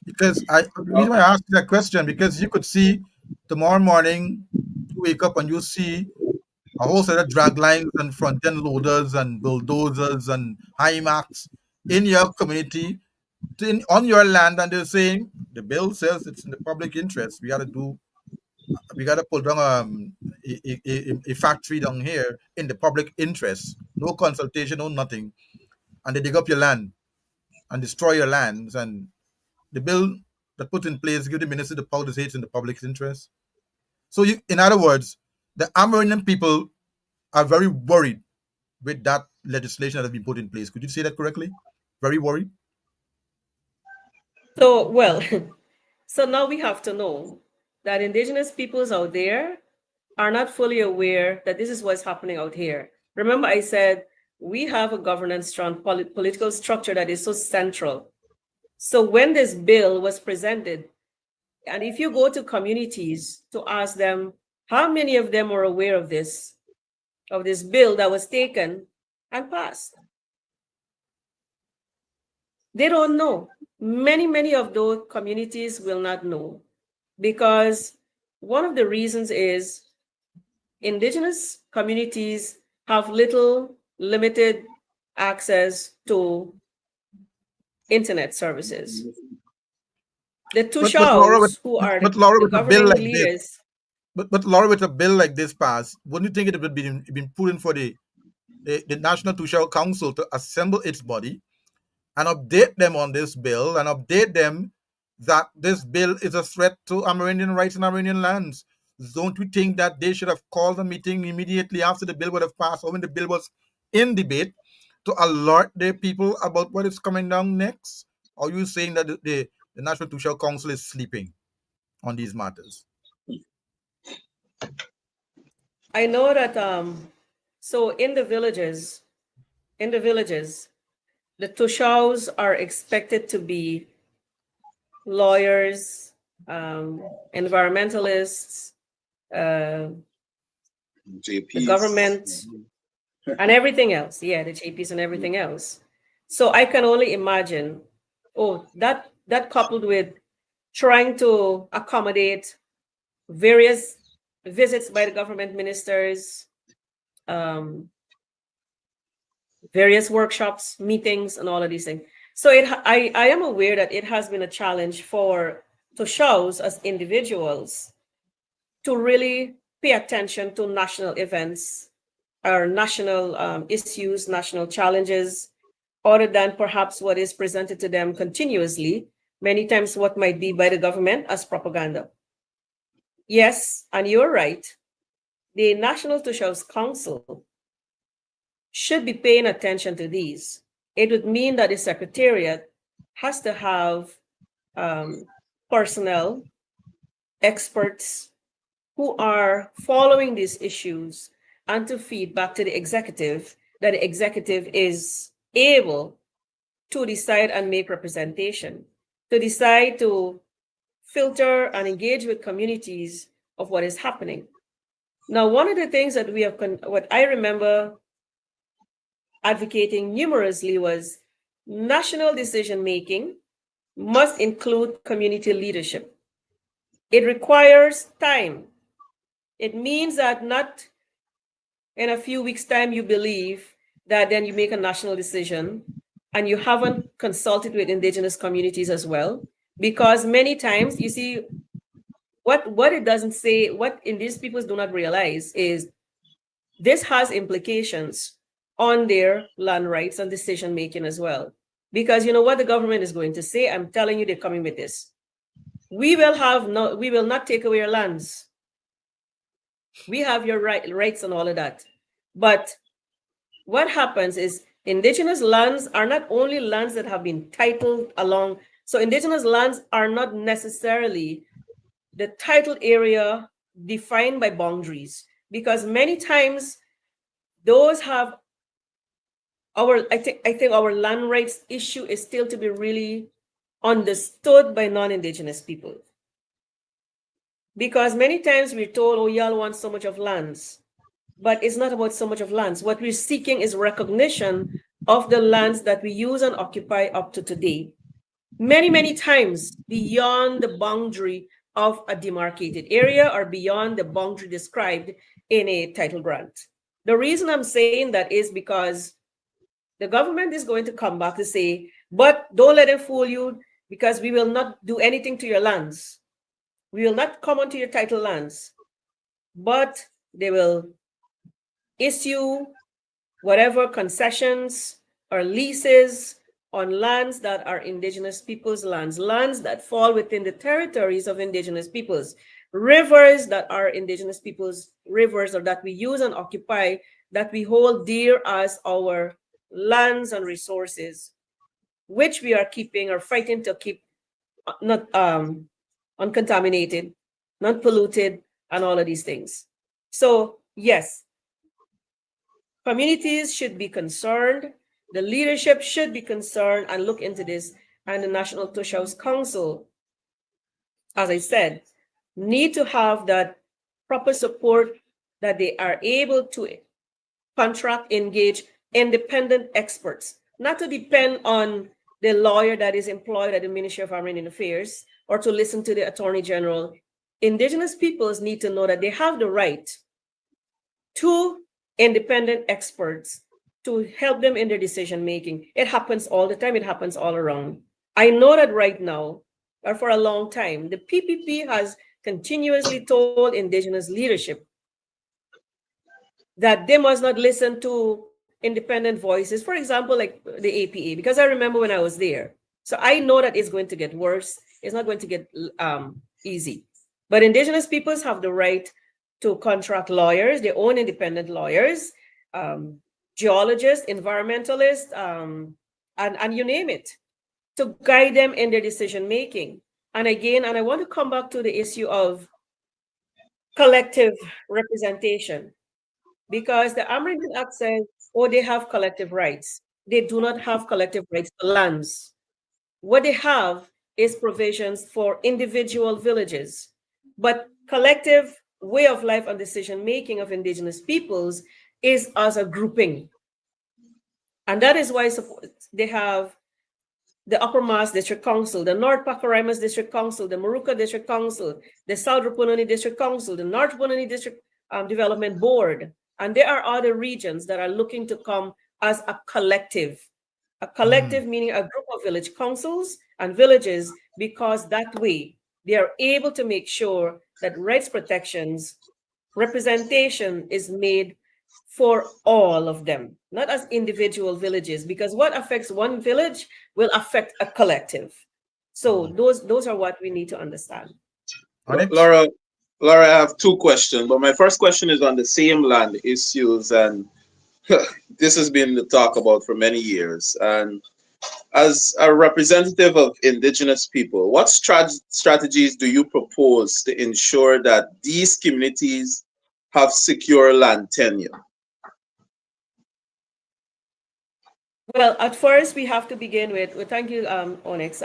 Because the reason why I asked that question, because you could see tomorrow morning, you wake up and you see a whole set of drag lines and front end loaders and bulldozers and HIMAX in your community, on your land, and they're saying the bill says it's in the public interest. We got to pull down a factory down here in the public interest. No consultation, no nothing, and they dig up your land and destroy your lands. And the bill that put in place give the minister the power to say it's in the public interest. So, in other words, the Amerindian people are very worried with that legislation that has been put in place. Could you say that correctly? Very worried? So, well, so now we have to know that indigenous peoples out there are not fully aware that this is what's happening out here. Remember, I said we have a governance political structure that is so central. So when this bill was presented, and if you go to communities to ask them, how many of them are aware of this bill that was taken and passed? They don't know. Many of those communities will not know, because one of the reasons is indigenous communities have limited access to internet services. The Tushaus, who are the governing leaders. But Laura, with a bill like this passed, wouldn't you think it would be been put in for the National Tushau Council to assemble its body and update them on this bill and update them that this bill is a threat to Amerindian rights and Amerindian lands? Don't we think that they should have called a meeting immediately after the bill would have passed, or when the bill was in debate, to alert their people about what is coming down next? Or are you saying that the National Tushau Council is sleeping on these matters? I know that so in the villages, the Tushaus are expected to be lawyers, environmentalists, the government, and everything else. Yeah, the JPs and everything else. So I can only imagine, that coupled with trying to accommodate various visits by the government ministers, various workshops, meetings, and all of these things. So I am aware that it has been a challenge for Tushaus as individuals to really pay attention to national events or national issues, national challenges, other than perhaps what is presented to them continuously, many times what might be by the government as propaganda. Yes, and you're right. The National Tushaus Council should be paying attention to these. It would mean that the Secretariat has to have personnel, experts, who are following these issues and to feed back to the executive, that the executive is able to decide and make representation, to decide to filter and engage with communities of what is happening. Now, one of the things that what I remember advocating numerously was national decision making must include community leadership. It requires time. It means that not in a few weeks' time you believe that then you make a national decision and you haven't consulted with indigenous communities as well. Because many times you see what it doesn't say, what indigenous peoples do not realize is this has implications on their land rights and decision making as well. Because you know what the government is going to say, I'm telling you, they're coming with this. We will not take away your lands. We have your rights and all of that. But what happens is indigenous lands are not only lands that have been titled along. So indigenous lands are not necessarily the titled area defined by boundaries, because many times those have I think our land rights issue is still to be really understood by non-indigenous people. Because many times we're told, oh, y'all want so much of lands. But it's not about so much of lands. What we're seeking is recognition of the lands that we use and occupy up to today. Many, many times beyond the boundary of a demarcated area or beyond the boundary described in a title grant. The reason I'm saying that is because the government is going to come back to say, but don't let them fool you, because we will not do anything to your lands. We will not come onto your title lands, but they will issue whatever concessions or leases on lands that are indigenous peoples' lands, lands that fall within the territories of indigenous peoples, rivers that are indigenous peoples' rivers or that we use and occupy, that we hold dear as our lands and resources, which we are keeping or fighting to keep not uncontaminated, not polluted, and all of these things. So yes, communities should be concerned, the leadership should be concerned and look into this, and the National Tush House Council, as I said, need to have that proper support, that they are able to contract, engage independent experts, not to depend on the lawyer that is employed at the Ministry of Indian Affairs or to listen to the Attorney General. Indigenous peoples need to know that they have the right to independent experts to help them in their decision making. It happens all the time. It happens all around. I know that right now, or for a long time, the PPP has continuously told indigenous leadership that they must not listen to independent voices, for example, like the APA, because I remember when I was there. So I know that it's going to get worse. It's not going to get easy. But indigenous peoples have the right to contract lawyers, their own independent lawyers, geologists, environmentalists, and you name it, to guide them in their decision making. And again, and I want to come back to the issue of collective representation, because the Amerindian Act says, oh, they have collective rights. They do not have collective rights to lands. What they have is provisions for individual villages, but collective way of life and decision making of indigenous peoples is as a grouping. And that is why they have the Upper Maas District Council, the North Pacaraimans District Council, the Moruca District Council, the South Rupununi District Council, the North Rupununi District Development Board. And there are other regions that are looking to come as a collective meaning a group of village councils and villages, because that way they are able to make sure that rights protections, representation is made for all of them, not as individual villages, because what affects one village will affect a collective. So those are what we need to understand. Laura, I have two questions, but my first question is on the same land issues, and this has been the talk about for many years. And As a representative of indigenous people, what strategies do you propose to ensure that these communities have secure land tenure? Well, at first, we have to begin with, well, thank you, Onyx.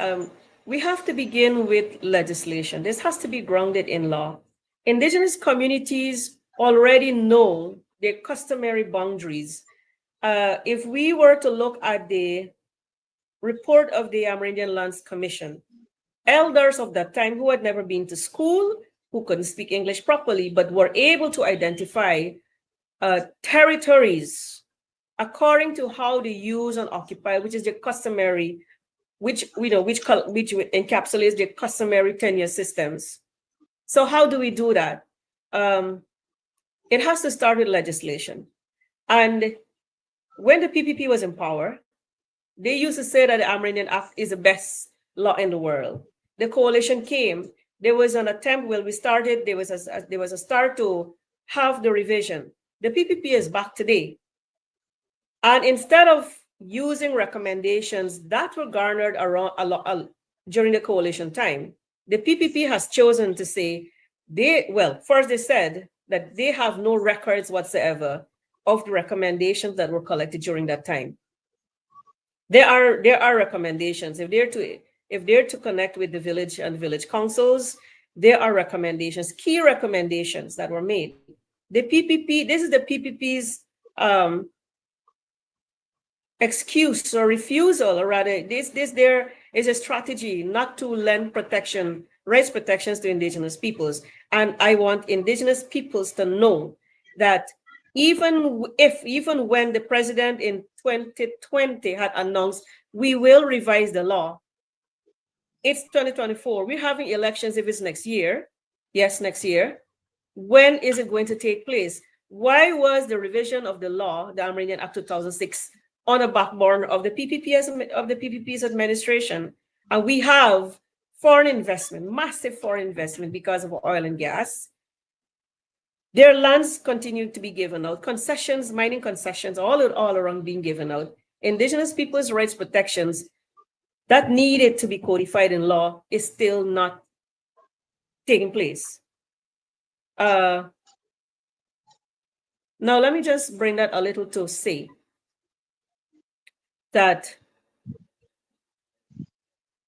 We have to begin with legislation. This has to be grounded in law. Indigenous communities already know their customary boundaries. If we were to look at the report of the Amerindian Lands Commission, elders of that time who had never been to school, who couldn't speak English properly, but were able to identify territories according to how they use and occupy, which is their customary, which encapsulates their customary tenure systems. So how do we do that? It has to start with legislation. And when the PPP was in power, they used to say that the Amerindian Act is the best law in the world. The coalition came. There was an attempt. Well, we started. There was a start to have the revision. The PPP is back today. And instead of using recommendations that were garnered around during the coalition time, the PPP has chosen to say first they said that they have no records whatsoever of the recommendations that were collected during that time. There are recommendations. If they're to connect with the village and village councils, there are recommendations, key recommendations that were made. The PPP, this is the PPP's excuse or refusal, or rather, there is a strategy not to lend rights protections to indigenous peoples. And I want indigenous peoples to know that even when the president in 2020 had announced we will revise the law, it's 2024. We're having elections if it's next year. Yes, next year. When is it going to take place? Why was the revision of the law, the Amerindian Act 2006, on a backbone of the PPP's administration? And we have foreign investment, massive foreign investment because of oil and gas. Their lands continue to be given out, concessions, mining concessions, all around being given out. Indigenous people's rights protections that needed to be codified in law is still not taking place. Now, let me just bring that a little to say that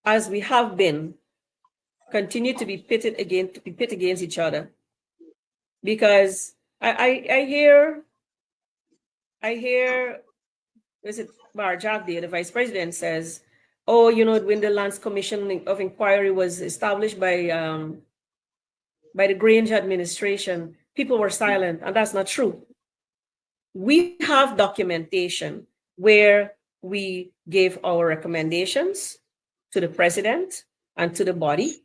as we have been, continue to be pitted against each other. Because I hear, is it Bar Jagdi, the vice president, says, oh, when the Lands Commission of Inquiry was established by the Grange administration, people were silent, and that's not true. We have documentation where we gave our recommendations to the president and to the body.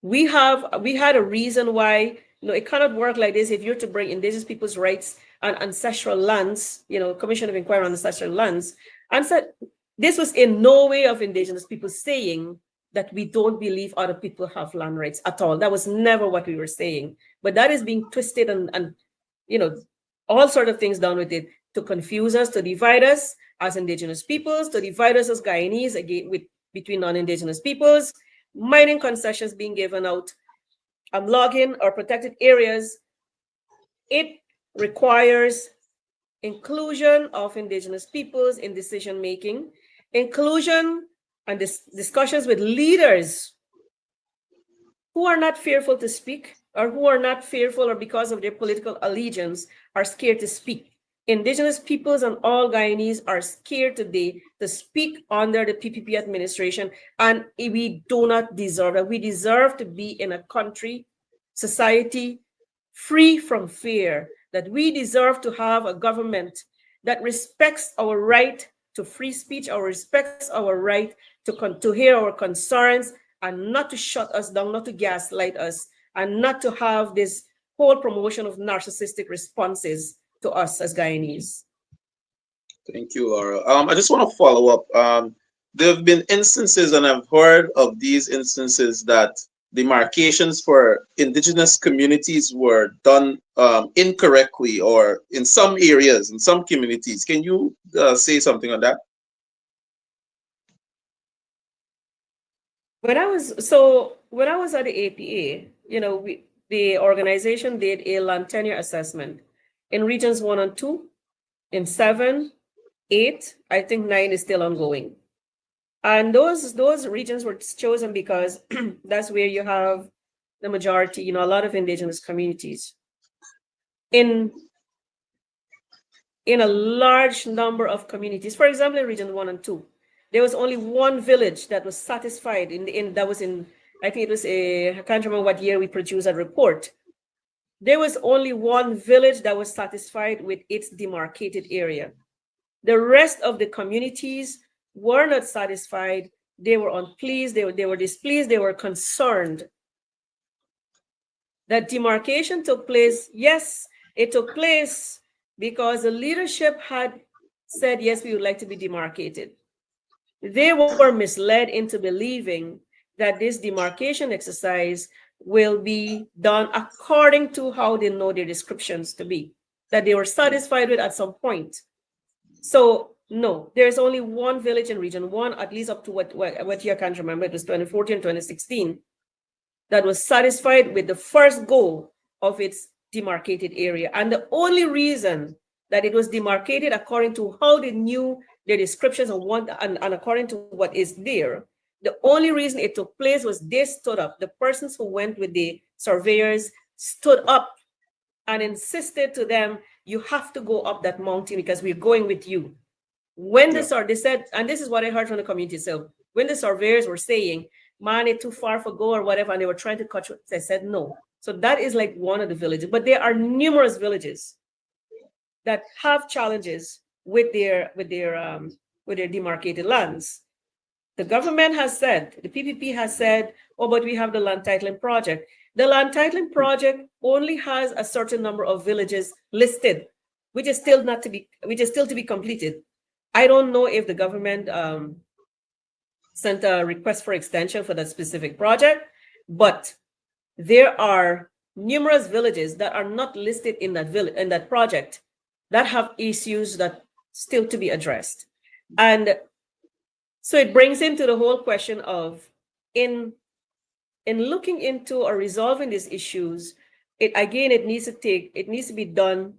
We had a reason why. It cannot work like this. If you're to bring indigenous people's rights and ancestral lands, Commission of Inquiry on Ancestral Lands, and said this was in no way of indigenous people saying that we don't believe other people have land rights at all. That was never what we were saying. But that is being twisted and all sort of things done with it to confuse us, to divide us as indigenous peoples, to divide us as Guyanese between non-indigenous peoples, mining concessions being given out, logging or protected areas. It requires inclusion of indigenous peoples in decision making, inclusion and discussions with leaders who are not fearful to speak, or who are not fearful, or because of their political allegiance are scared to speak. Indigenous peoples and all Guyanese are scared today to speak under the PPP administration, and we do not deserve that. We deserve to be in a country, society, free from fear, that we deserve to have a government that respects our right to free speech, or respects our right to hear our concerns, and not to shut us down, not to gaslight us, and not to have this whole promotion of narcissistic responses to us as Guyanese. Thank you, Laura. I just want to follow up. There have been instances, and I've heard of these instances, that demarcations for indigenous communities were done incorrectly, or in some areas, in some communities. Can you say something on that? when I was at the APA, the organization did a land tenure assessment in regions 1 and 2, in 7, 8, I think 9 is still ongoing. And those regions were chosen because that's where you have the majority, a lot of indigenous communities. In a large number of communities, for example, in region 1 and 2, there was only one village that was satisfied I think it was I can't remember what year we produced that report. There was only one village that was satisfied with its demarcated area. The rest of the communities were not satisfied. They were unpleased. They were displeased. They were concerned. That demarcation took place. Yes, it took place because the leadership had said, yes, we would like to be demarcated. They were misled into believing that this demarcation exercise will be done according to how they know their descriptions to be, that they were satisfied with at some point. So no, there's only one village in region 1, at least up to what year I can't remember, it was 2014, 2016, that was satisfied with the first goal of its demarcated area. And the only reason that it was demarcated according to how they knew their descriptions and according to what is there, the only reason it took place was they stood up. The persons who went with the surveyors stood up and insisted to them, you have to go up that mountain because we're going with you. When they said, and this is what I heard from the community, so when the surveyors were saying, man, it's too far for go or whatever, and they were trying to cut, they said no. So that is like one of the villages, but there are numerous villages that have challenges with their demarcated lands. The government has said, the PPP has said, oh, but we have the land titling project. The land titling project only has a certain number of villages listed, which is still to be completed. I don't know if the government sent a request for extension for that specific project, but there are numerous villages that are not listed in that project that have issues that still to be addressed. And so it brings into the whole question of in looking into or resolving these issues, it needs to be done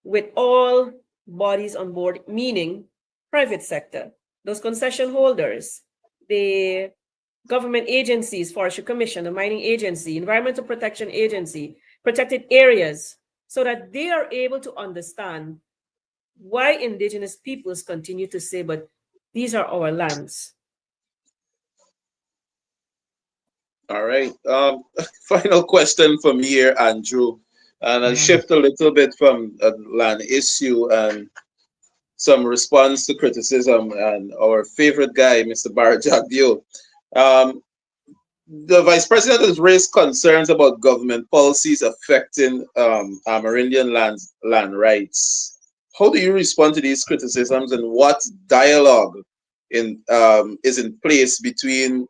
with all bodies on board, meaning private sector, those concession holders, the government agencies, Forestry Commission, the Mining Agency, Environmental Protection Agency, protected areas, so that they are able to understand why indigenous peoples continue to say, but these are our lands. All right. Final question from here, Andrew. And I'll shift a little bit from a land issue and some response to criticism and our favorite guy, Mr. Barry Jagdeo. The Vice President has raised concerns about government policies affecting Amerindian land rights. How do you respond to these criticisms, and what dialogue is in place between,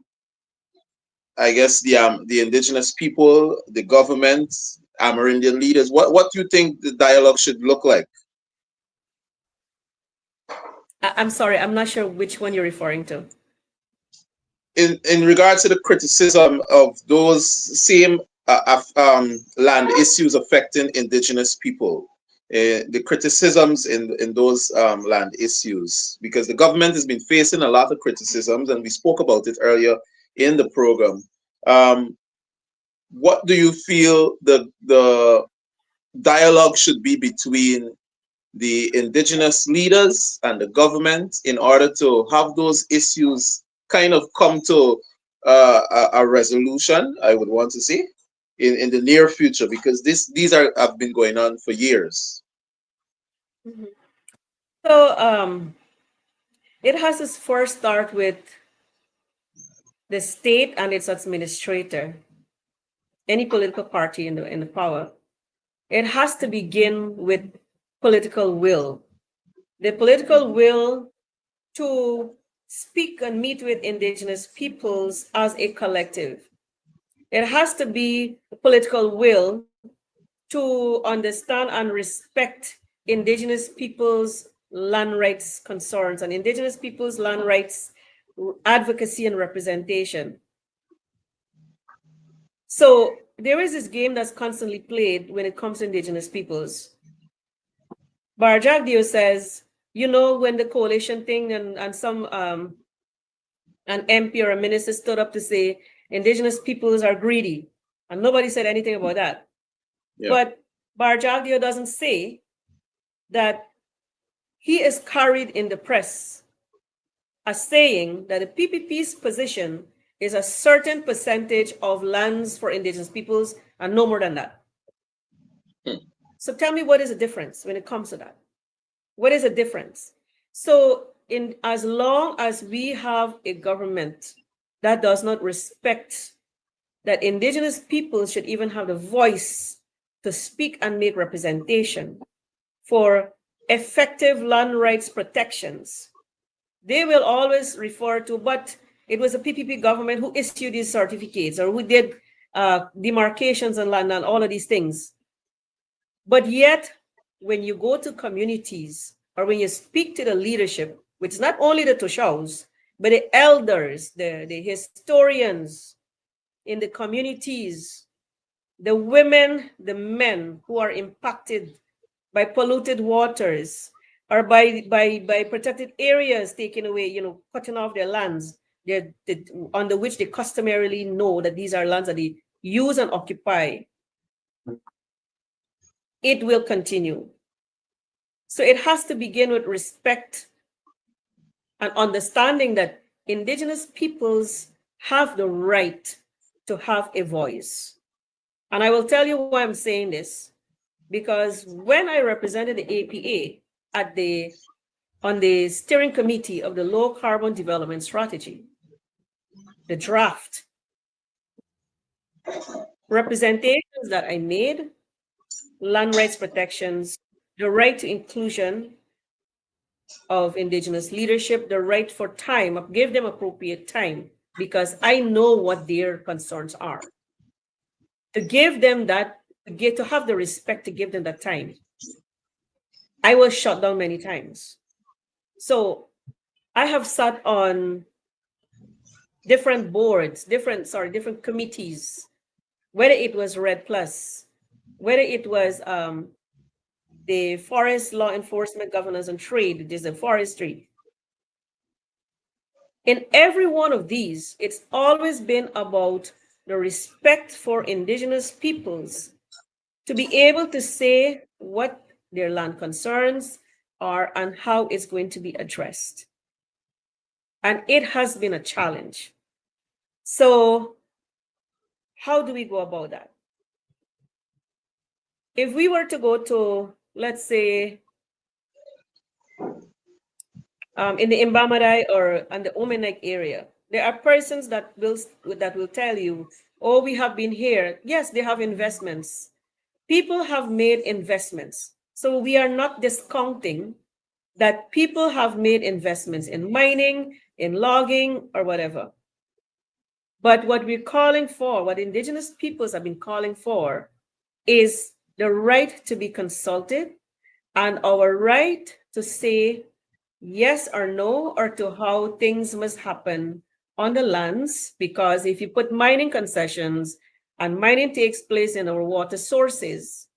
I guess, the indigenous people, the government, Amerindian leaders? What do you think the dialogue should look like? I'm sorry, I'm not sure which one you're referring to. In regards to the criticism of those same land issues affecting indigenous people, the criticisms in those land issues, because the government has been facing a lot of criticisms, and we spoke about it earlier in the program. What do you feel the dialogue should be between the indigenous leaders and the government in order to have those issues kind of come to a resolution, I would want to say, in the near future, because these have been going on for years? Mm-hmm. So it has to first start with the state and its administrator, any political party in the power. It has to begin with political will. The political will to speak and meet with indigenous peoples as a collective. It has to be the political will to understand and respect indigenous peoples' land rights concerns and indigenous peoples' land rights advocacy and representation. So there is this game that's constantly played when it comes to indigenous peoples. Bar Jagdeo says, when the coalition thing and some an MP or a minister stood up to say indigenous peoples are greedy, and nobody said anything about that. Yeah. But Bar Jagdeo doesn't say that he is carried in the press as saying that the PPP's position is a certain percentage of lands for indigenous peoples and no more than that. So tell me, what is the difference when it comes to that? What is the difference? So as long as we have a government that does not respect that indigenous peoples should even have the voice to speak and make representation for effective land rights protections, they will always refer to, but it was a PPP government who issued these certificates or who did demarcations on land and all of these things. But yet, when you go to communities or when you speak to the leadership, which is not only the Tushaus, but the elders, the historians in the communities, the women, the men who are impacted by polluted waters or by protected areas taken away, cutting off their lands, under which they customarily know that these are lands that they use and occupy, it will continue. So it has to begin with respect and understanding that indigenous peoples have the right to have a voice. And I will tell you why I'm saying this, because when I represented the APA on the steering committee of the low carbon development strategy, the draft representations that I made, land rights protections, the right to inclusion of indigenous leadership, the right for time, give them appropriate time, because I know what their concerns are. To give them that, to have the respect to give them that time. I was shut down many times. So I have sat on different boards, different committees, whether it was Red Plus, whether it was the Forest Law Enforcement, Governance and Trade, it is the forestry. In every one of these, it's always been about the respect for indigenous peoples to be able to say what their land concerns are and how it's going to be addressed. And it has been a challenge. So how do we go about that? If we were to go to, let's say, in the Imbamadai or in the Omenek area, there are persons that will tell you, oh, we have been here. Yes, they have investments. People have made investments. So we are not discounting that people have made investments in mining, in logging, or whatever. But what we're calling for, what indigenous peoples have been calling for, is the right to be consulted and our right to say yes or no, or to how things must happen on the lands. Because if you put mining concessions and mining takes place in our water sources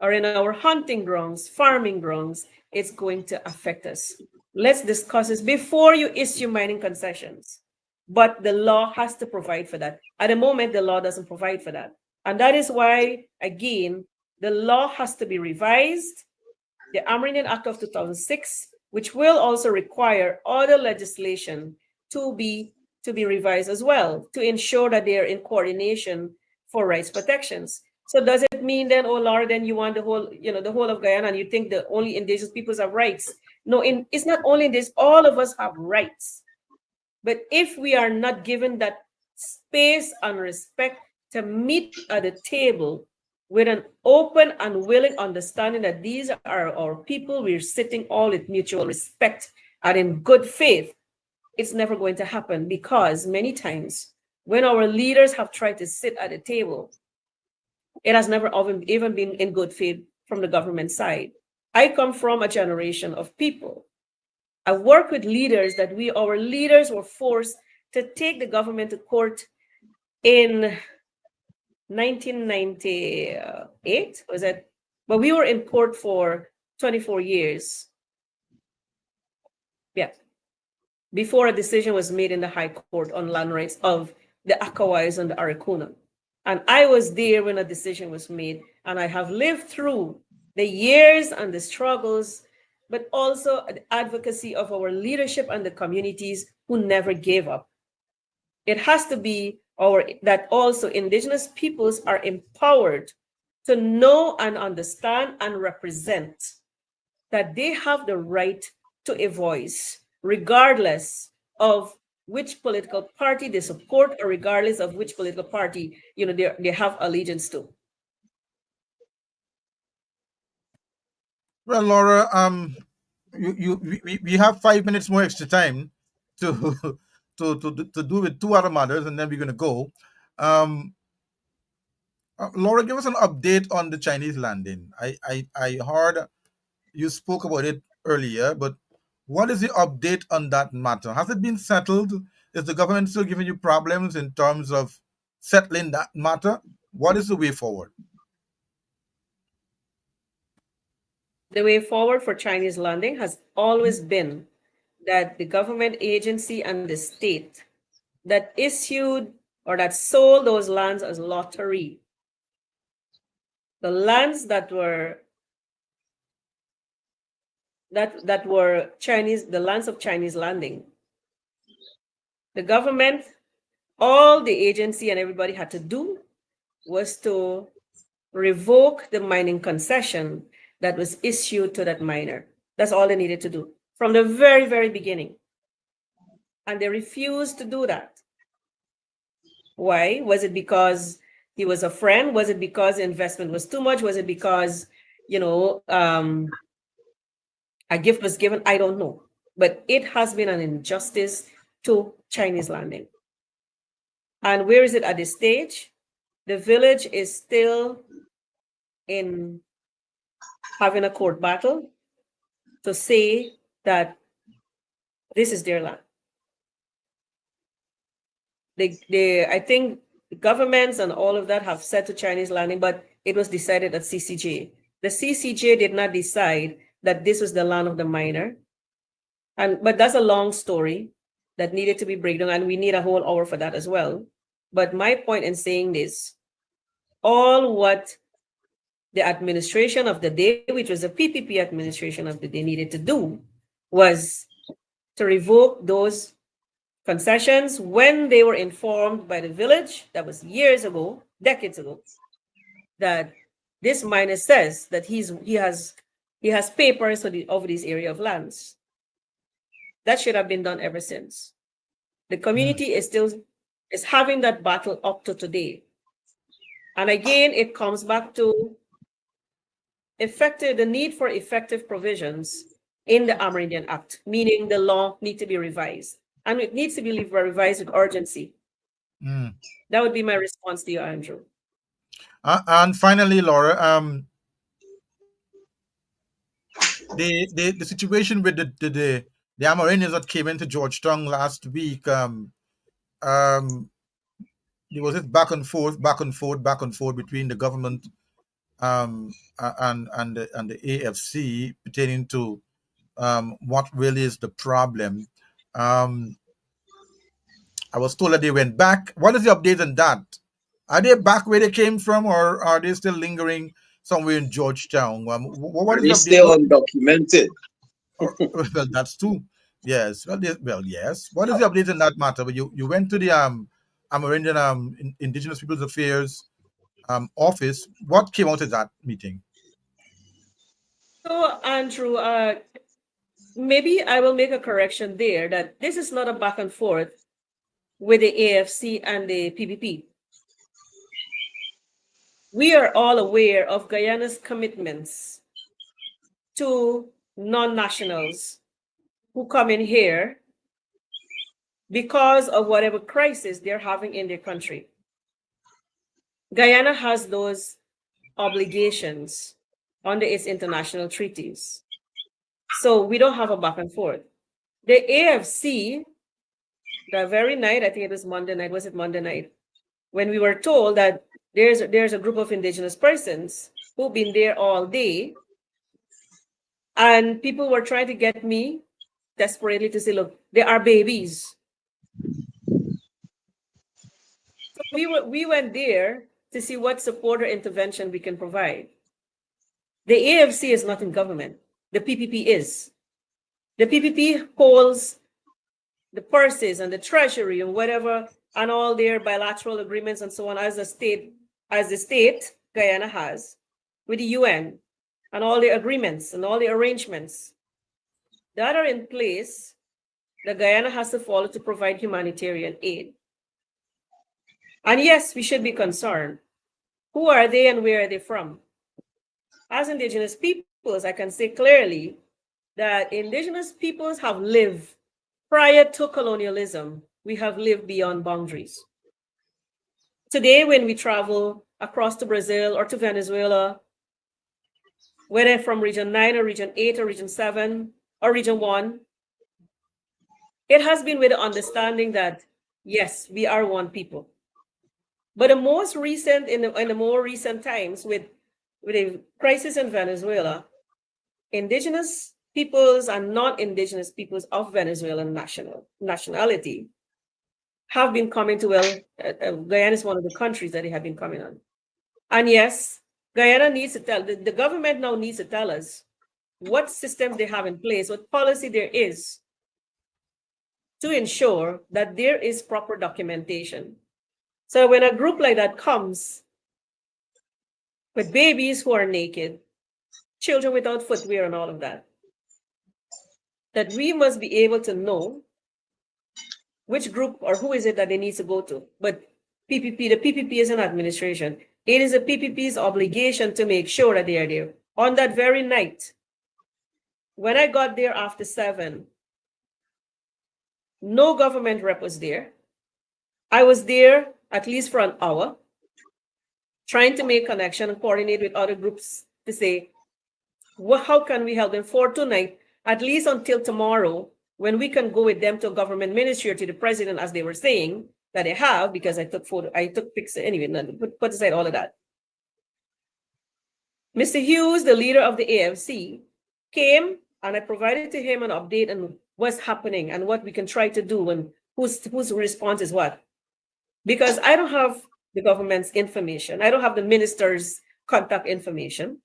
or in our hunting grounds, farming grounds, it's going to affect us. Let's discuss this before you issue mining concessions. But the law has to provide for that. At the moment, the law doesn't provide for that. And that is why, again, the law has to be revised. The Amerindian Act of 2006, which will also require other legislation to be revised as well, to ensure that they are in coordination for rights protections. So does it mean then, oh Laura, then you want the whole of Guyana and you think the only indigenous peoples have rights? No, it's not only this, all of us have rights. But if we are not given that space and respect to meet at the table with an open and willing understanding that these are our people, we're sitting all with mutual respect and in good faith, it's never going to happen. Because many times when our leaders have tried to sit at the table, it has never even been in good faith from the government side. I come from a generation of people. I work with leaders that our leaders were forced to take the government to court in 1998, was it? But we were in court for 24 years. Yeah. Before a decision was made in the High Court on land rights of the Akawais and the Arikuna. And I was there when a decision was made, and I have lived through the years and the struggles, but also the advocacy of our leadership and the communities who never gave up. It has to be that also Indigenous peoples are empowered to know and understand and represent that they have the right to a voice, regardless of which political party they support or regardless of which political party they have allegiance to. Well, Laura, we have 5 minutes more extra time to to do with two other matters, and then we're going to go. Laura, give us an update on the Chinese landing. I heard you spoke about it earlier, but what is the update on that matter? Has it been settled? Is the government still giving you problems in terms of settling that matter? What is the way forward? The way forward for Chinese landing has always been that the government agency and the state that issued or that sold those lands as lottery, the lands that were Chinese, the lands of Chinese landing, the government, all the agency and everybody had to do was to revoke the mining concession that was issued to that miner. That's all they needed to do from the very, very beginning. And they refused to do that. Why? Was it because he was a friend? Was it because the investment was too much? Was it because, a gift was given? I don't know. But it has been an injustice to Chinese landing. And where is it at this stage? The village is still in having a court battle to say that this is their land. I think the governments and all of that have said to Chinese landing, but it was decided at CCJ. The CCJ did not decide that this was the land of the miner. But that's a long story that needed to be breakdown, and we need a whole hour for that as well. But my point in saying this, all what the administration of the day, which was the PPP administration of the day, needed to do was to revoke those concessions when they were informed by the village, that was years ago, decades ago, that this miner says that he has papers over this area of lands. That should have been done ever since. The community is having that battle up to today. And again, it comes back to the need for effective provisions in the Amerindian Act, meaning the law needs to be revised. And it needs to be revised with urgency. That would be my response to you, Andrew. And finally, Laura, the situation with the Amerindians that came into Georgetown last week, there was this back and forth between the government and the AFC pertaining to what really is the problem. I was told that they went back. What is the update on that? Are they back where they came from, or are they still lingering somewhere in Georgetown? What is the update? Still undocumented? Well, that's true. Yes. Well, yes. What is the update on that matter? But you went to the Amerindian Indigenous Peoples Affairs office. What came out of that meeting? So, Andrew, maybe I will make a correction there that this is not a back and forth with the AFC and the PPP. We are all aware of Guyana's commitments to non-nationals who come in here because of whatever crisis they're having in their country. Guyana has those obligations under its international treaties. So we don't have a back and forth. The AFC, the very night, I think it was Monday night, was it Monday night, when we were told that there's a group of indigenous persons who've been there all day, and people were trying to get me desperately to say, look, there are babies. So we went there to see what support or intervention we can provide. The AFC is not in government. The PPP is. The PPP holds the purses and the treasury and whatever, and all their bilateral agreements and so on, as the state Guyana has with the UN, and all the agreements and all the arrangements that are in place that Guyana has to follow to provide humanitarian aid. And yes, we should be concerned. Who are they and where are they from? As indigenous peoples, I can say clearly that indigenous peoples have lived prior to colonialism. We have lived beyond boundaries. Today, when we travel across to Brazil or to Venezuela, whether from region 9 or region 8 or region 7 or region 1, it has been with the understanding that, yes, we are one people. But the most recent, in the more recent times, with the crisis in Venezuela, indigenous peoples and non-indigenous peoples of Venezuelan nationality have been coming to, Guyana is one of the countries that they have been coming on. And yes, Guyana needs to tell, the government now needs to tell us what systems they have in place, what policy there is to ensure that there is proper documentation. So when a group like that comes with babies who are naked, children without footwear and all of that, that we must be able to know which group or who is it that they need to go to. But PPP, the PPP is an administration. It is a PPP's obligation to make sure that they are there. On that very night, when I got there after 7, no government rep was there. I was there at least for an hour, trying to make connection and coordinate with other groups to say, well, how can we help them for tonight, at least until tomorrow, when we can go with them to a government ministry or to the president, as they were saying that they have, because I took pictures anyway, put aside all of that. Mr. Hughes, the leader of the AFC, came and I provided to him an update on what's happening and what we can try to do and whose response is what. Because I don't have the government's information. I don't have the minister's contact information.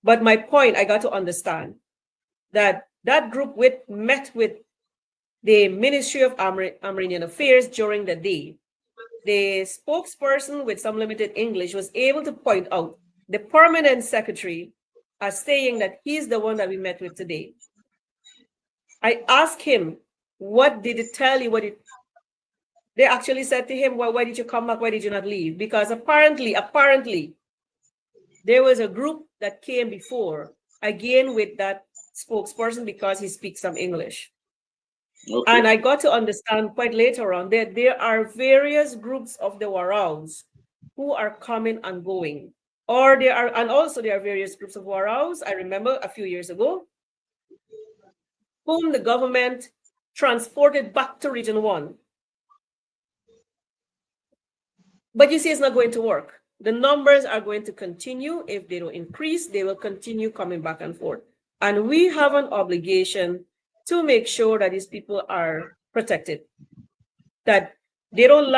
But my point, I got to understand that that group met with the Ministry of Amerindian Affairs during the day. The spokesperson with some limited English was able to point out the permanent secretary as saying that he's the one that we met with today. I asked him, what did it tell you? They actually said to him, well, why did you come back? Why did you not leave? Because apparently, there was a group that came before, again with that spokesperson because he speaks some English. Okay. And I got to understand quite later on that there are various groups of the Waraus who are coming and going. And also there are various groups of Waraus, I remember a few years ago, whom the government transported back to Region 1. But you see, it's not going to work. The numbers are going to continue. If they don't increase, they will continue coming back and forth. And we have an obligation to make sure that these people are protected, that they don't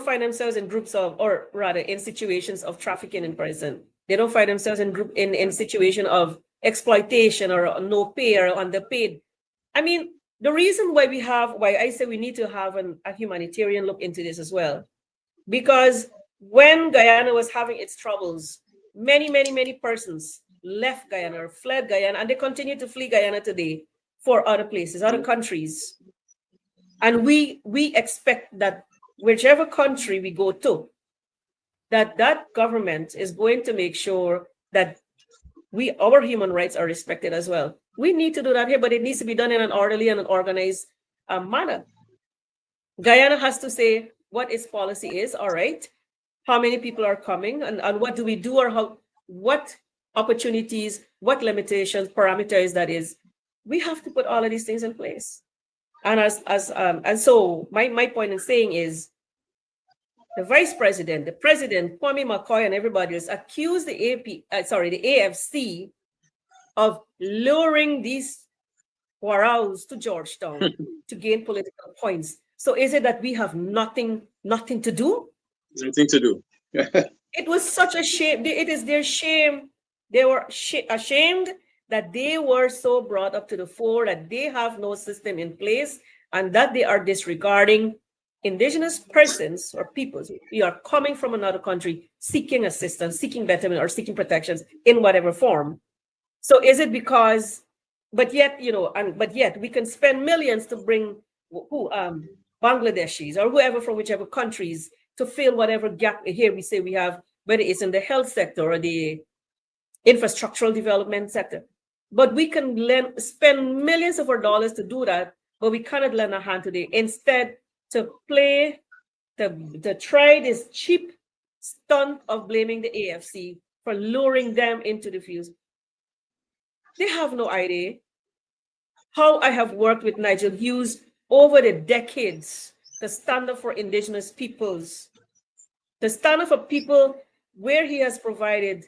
find themselves in groups of, or rather in situations of trafficking in prison. They don't find themselves in situation of exploitation or no pay or underpaid. I mean, the reason why I say we need to have a humanitarian look into this as well, because when Guyana was having its troubles, many persons left Guyana or fled Guyana, and they continue to flee Guyana today for other places, other countries. And we expect that whichever country we go to, that government is going to make sure that our human rights are respected as well. We need to do that here, but it needs to be done in an orderly and an organized manner. Guyana has to say what its policy is, all right, how many people are coming, and what do we do, or what opportunities, what limitations, parameters that is. We have to put all of these things in place. And so my point in saying is, the vice president, the president, Kwame McCoy, and everybody else accused the the AFC of luring these Warraus to Georgetown to gain political points. So is it that we have nothing to do? Nothing to do. It was such a shame. It is their shame. They were ashamed that they were so brought up to the fore that they have no system in place and that they are disregarding indigenous persons or peoples who are coming from another country seeking assistance, seeking betterment, or seeking protections in whatever form. So is it because, but yet we can spend millions to bring Bangladeshis or whoever from whichever countries to fill whatever gap here we say we have, whether it's in the health sector or the infrastructural development sector. But we can spend millions of our dollars to do that, but we cannot lend a hand today. Instead, to try this cheap stunt of blaming the AFC for luring them into the fuse. They have no idea how I have worked with Nigel Hughes over the decades to stand up for indigenous peoples, to stand up for people where he has provided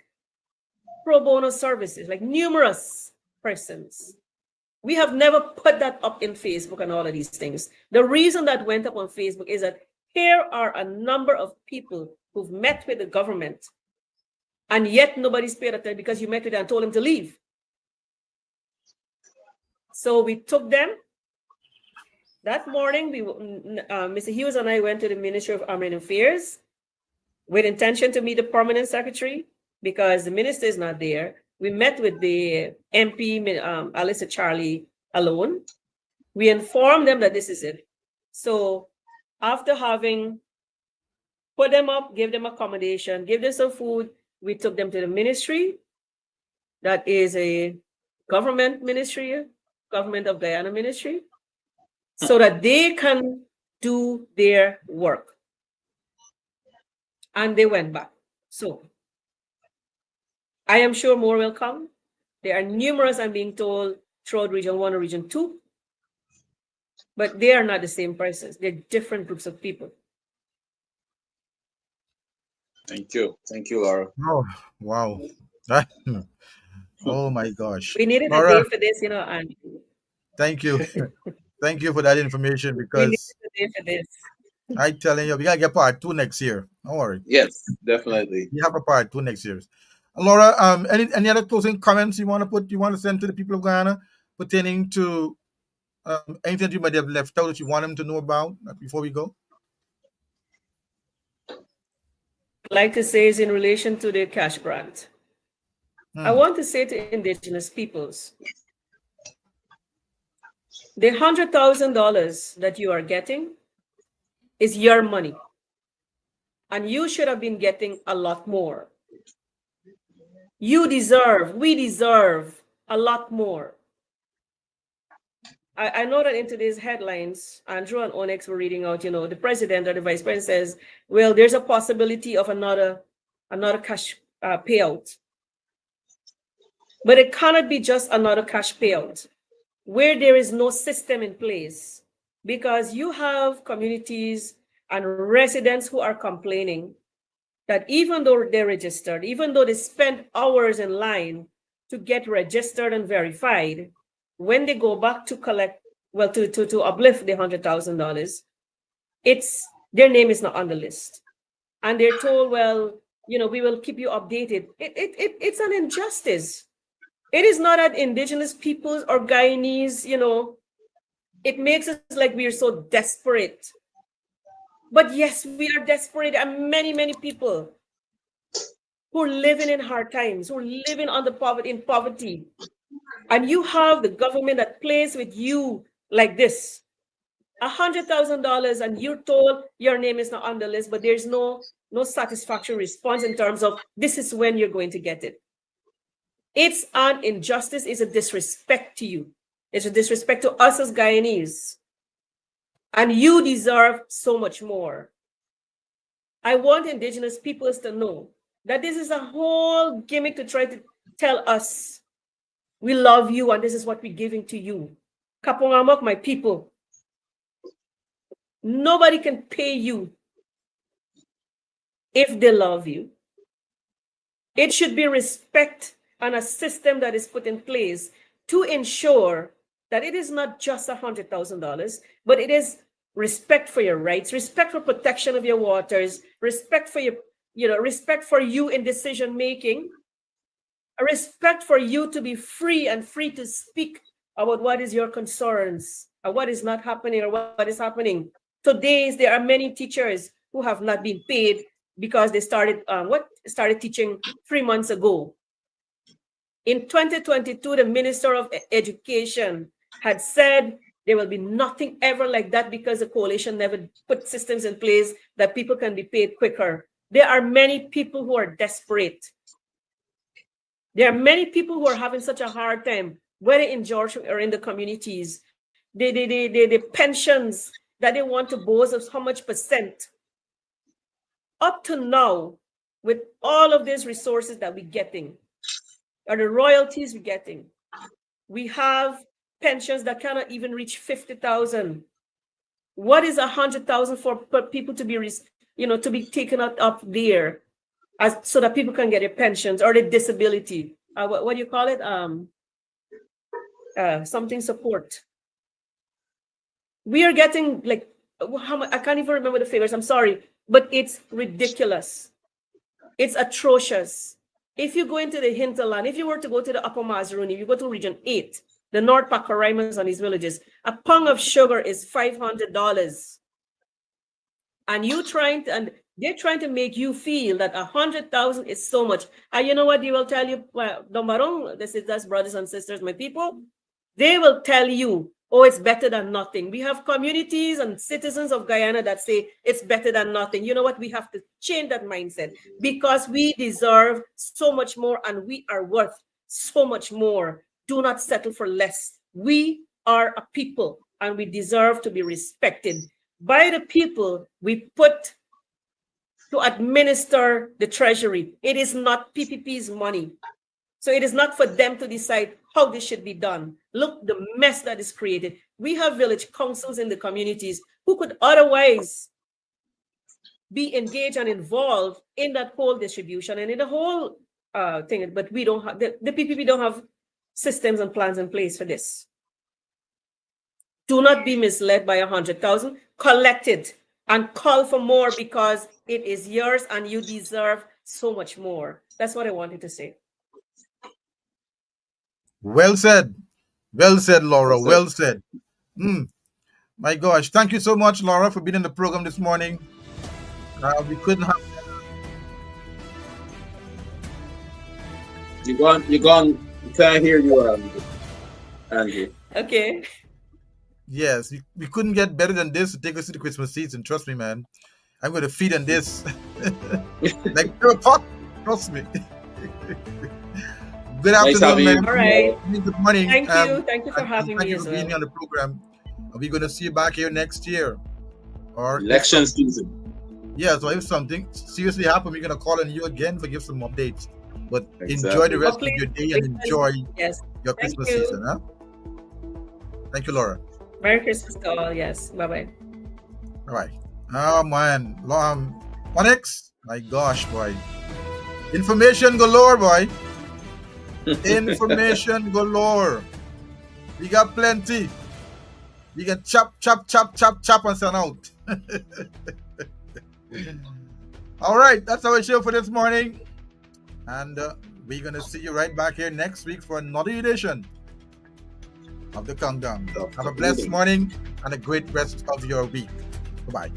pro bono services, like numerous persons. We have never put that up in Facebook and all of these things. The reason that went up on Facebook is that here are a number of people who've met with the government, and yet nobody's paid attention because you met with them and told them to leave. So we took them. That morning, Mr. Hughes and I went to the Ministry of Armed Affairs with intention to meet the permanent secretary because the minister is not there. We met with the MP, Alyssa Charlie, alone. We informed them that this is it. So after having put them up, give them accommodation, give them some food, we took them to the ministry. That is a government ministry, Government of Guyana ministry, so that they can do their work. And they went back. So I am sure more will come. There are numerous, I'm being told, throughout Region 1 or Region 2, but they are not the same persons. They're different groups of people. Thank you. Thank you, Laura. Oh, wow. Oh my gosh. We needed Laura, a day for this, and thank you. Thank you for that information we because needed a day for this. I'm telling you, we gotta get part 2 next year. Don't worry. Yes, definitely. We have a part 2 next year. Laura, any other closing comments you want to send to the people of Guyana pertaining to anything that you might have left out that you want them to know about before we go? I'd like to say is in relation to the cash grant. I want to say to indigenous peoples, the $100,000 that you are getting is your money, and you should have been getting a lot more. We deserve a lot more. I know that in today's headlines, Andrew and Onyx were reading out, the president or the vice president says, well, there's a possibility of another cash payout. But it cannot be just another cash payout where there is no system in place, because you have communities and residents who are complaining that even though they're registered, even though they spend hours in line to get registered and verified, when they go back to collect, to uplift the $100,000, their name is not on the list. And they're told, well, we will keep you updated. It's an injustice. It is not that indigenous peoples or Guyanese, it makes us like we are so desperate. But yes, we are desperate, and many, many people who are living in hard times, who are living in poverty. And you have the government that plays with you like this. $100,000, and you're told your name is not on the list, but there's no satisfactory response in terms of this is when you're going to get it. It's an injustice. It's a disrespect to you. It's a disrespect to us as Guyanese. And you deserve so much more. I want indigenous peoples to know that this is a whole gimmick to try to tell us we love you and this is what we're giving to you. Kapongamok, my people. Nobody can pay you if they love you. It should be respect and a system that is put in place to ensure that it is not just $100,000, but it is respect for your rights, respect for protection of your waters, respect for your, respect for you in decision making, a respect for you to be free and free to speak about what is your concerns or what is not happening or what is happening. Today, there are many teachers who have not been paid because they started teaching 3 months ago. In 2022, the Minister of Education had said there will be nothing ever like that because the coalition never put systems in place that people can be paid quicker. There are many people who are desperate. There are many people who are having such a hard time, whether in Georgia or in the communities. The pensions that they want to boast of how much percent. Up to now, with all of these resources that we're getting, or the royalties we're getting, we have pensions that cannot even reach 50,000. What is 100,000 for people to be, to be taken up there, so that people can get their pensions or the disability? What do you call it? Something support. We are getting like how much? I can't even remember the figures. I'm sorry, but it's ridiculous. It's atrocious. If you go into the hinterland, if you were to go to the Upper Mazaruni, you go to Region 8, the North Pacaraimas and these villages, a pound of sugar is $500. And they're trying to make you feel that 100,000 is so much. And you know what they will tell you? Well, Dombarong, that's brothers and sisters, my people. They will tell you, oh, it's better than nothing. We have communities and citizens of Guyana that say it's better than nothing. You know what? We have to change that mindset because we deserve so much more and we are worth so much more. Do not settle for less. We are a people and we deserve to be respected by the people we put to administer the treasury. It is not PPP's money. So it is not for them to decide how this should be done. Look, the mess that is created. We have village councils in the communities who could otherwise be engaged and involved in that whole distribution and in the whole thing. But we don't have, the PPP don't have systems and plans in place for this. Do not be misled by 100,000. Collect it and call for more because it is yours and you deserve so much more. That's what I wanted to say. Well said. Well said, Laura. Well said. My gosh. Thank you so much, Laura, for being in the program this morning. We couldn't have... You're gone. We can't hear you, Andrew. Okay. Yes, we couldn't get better than this to take us to the Christmas season. Trust me, man. I'm going to feed on this. Like a pot. Trust me. Good afternoon, man. All right. Good morning. Thank you. Thank you for having me as well. Thank you for being on the program. Are we going to see you back here next year? Or election season? Yeah, so if something seriously happens, we're going to call on you again to give some updates. But enjoy the rest of your day and enjoy your Christmas season. Huh? Thank you, Laura. Merry Christmas to all. Yes. Bye-bye. All right. Oh, man. Onyx? My gosh, boy. Information galore, boy. Information galore. We got plenty. We can chop and send out. All right, that's our show for this morning. And we're going to see you right back here next week for another edition of the Countdown. Have a blessed morning and a great rest of your week. Bye-bye.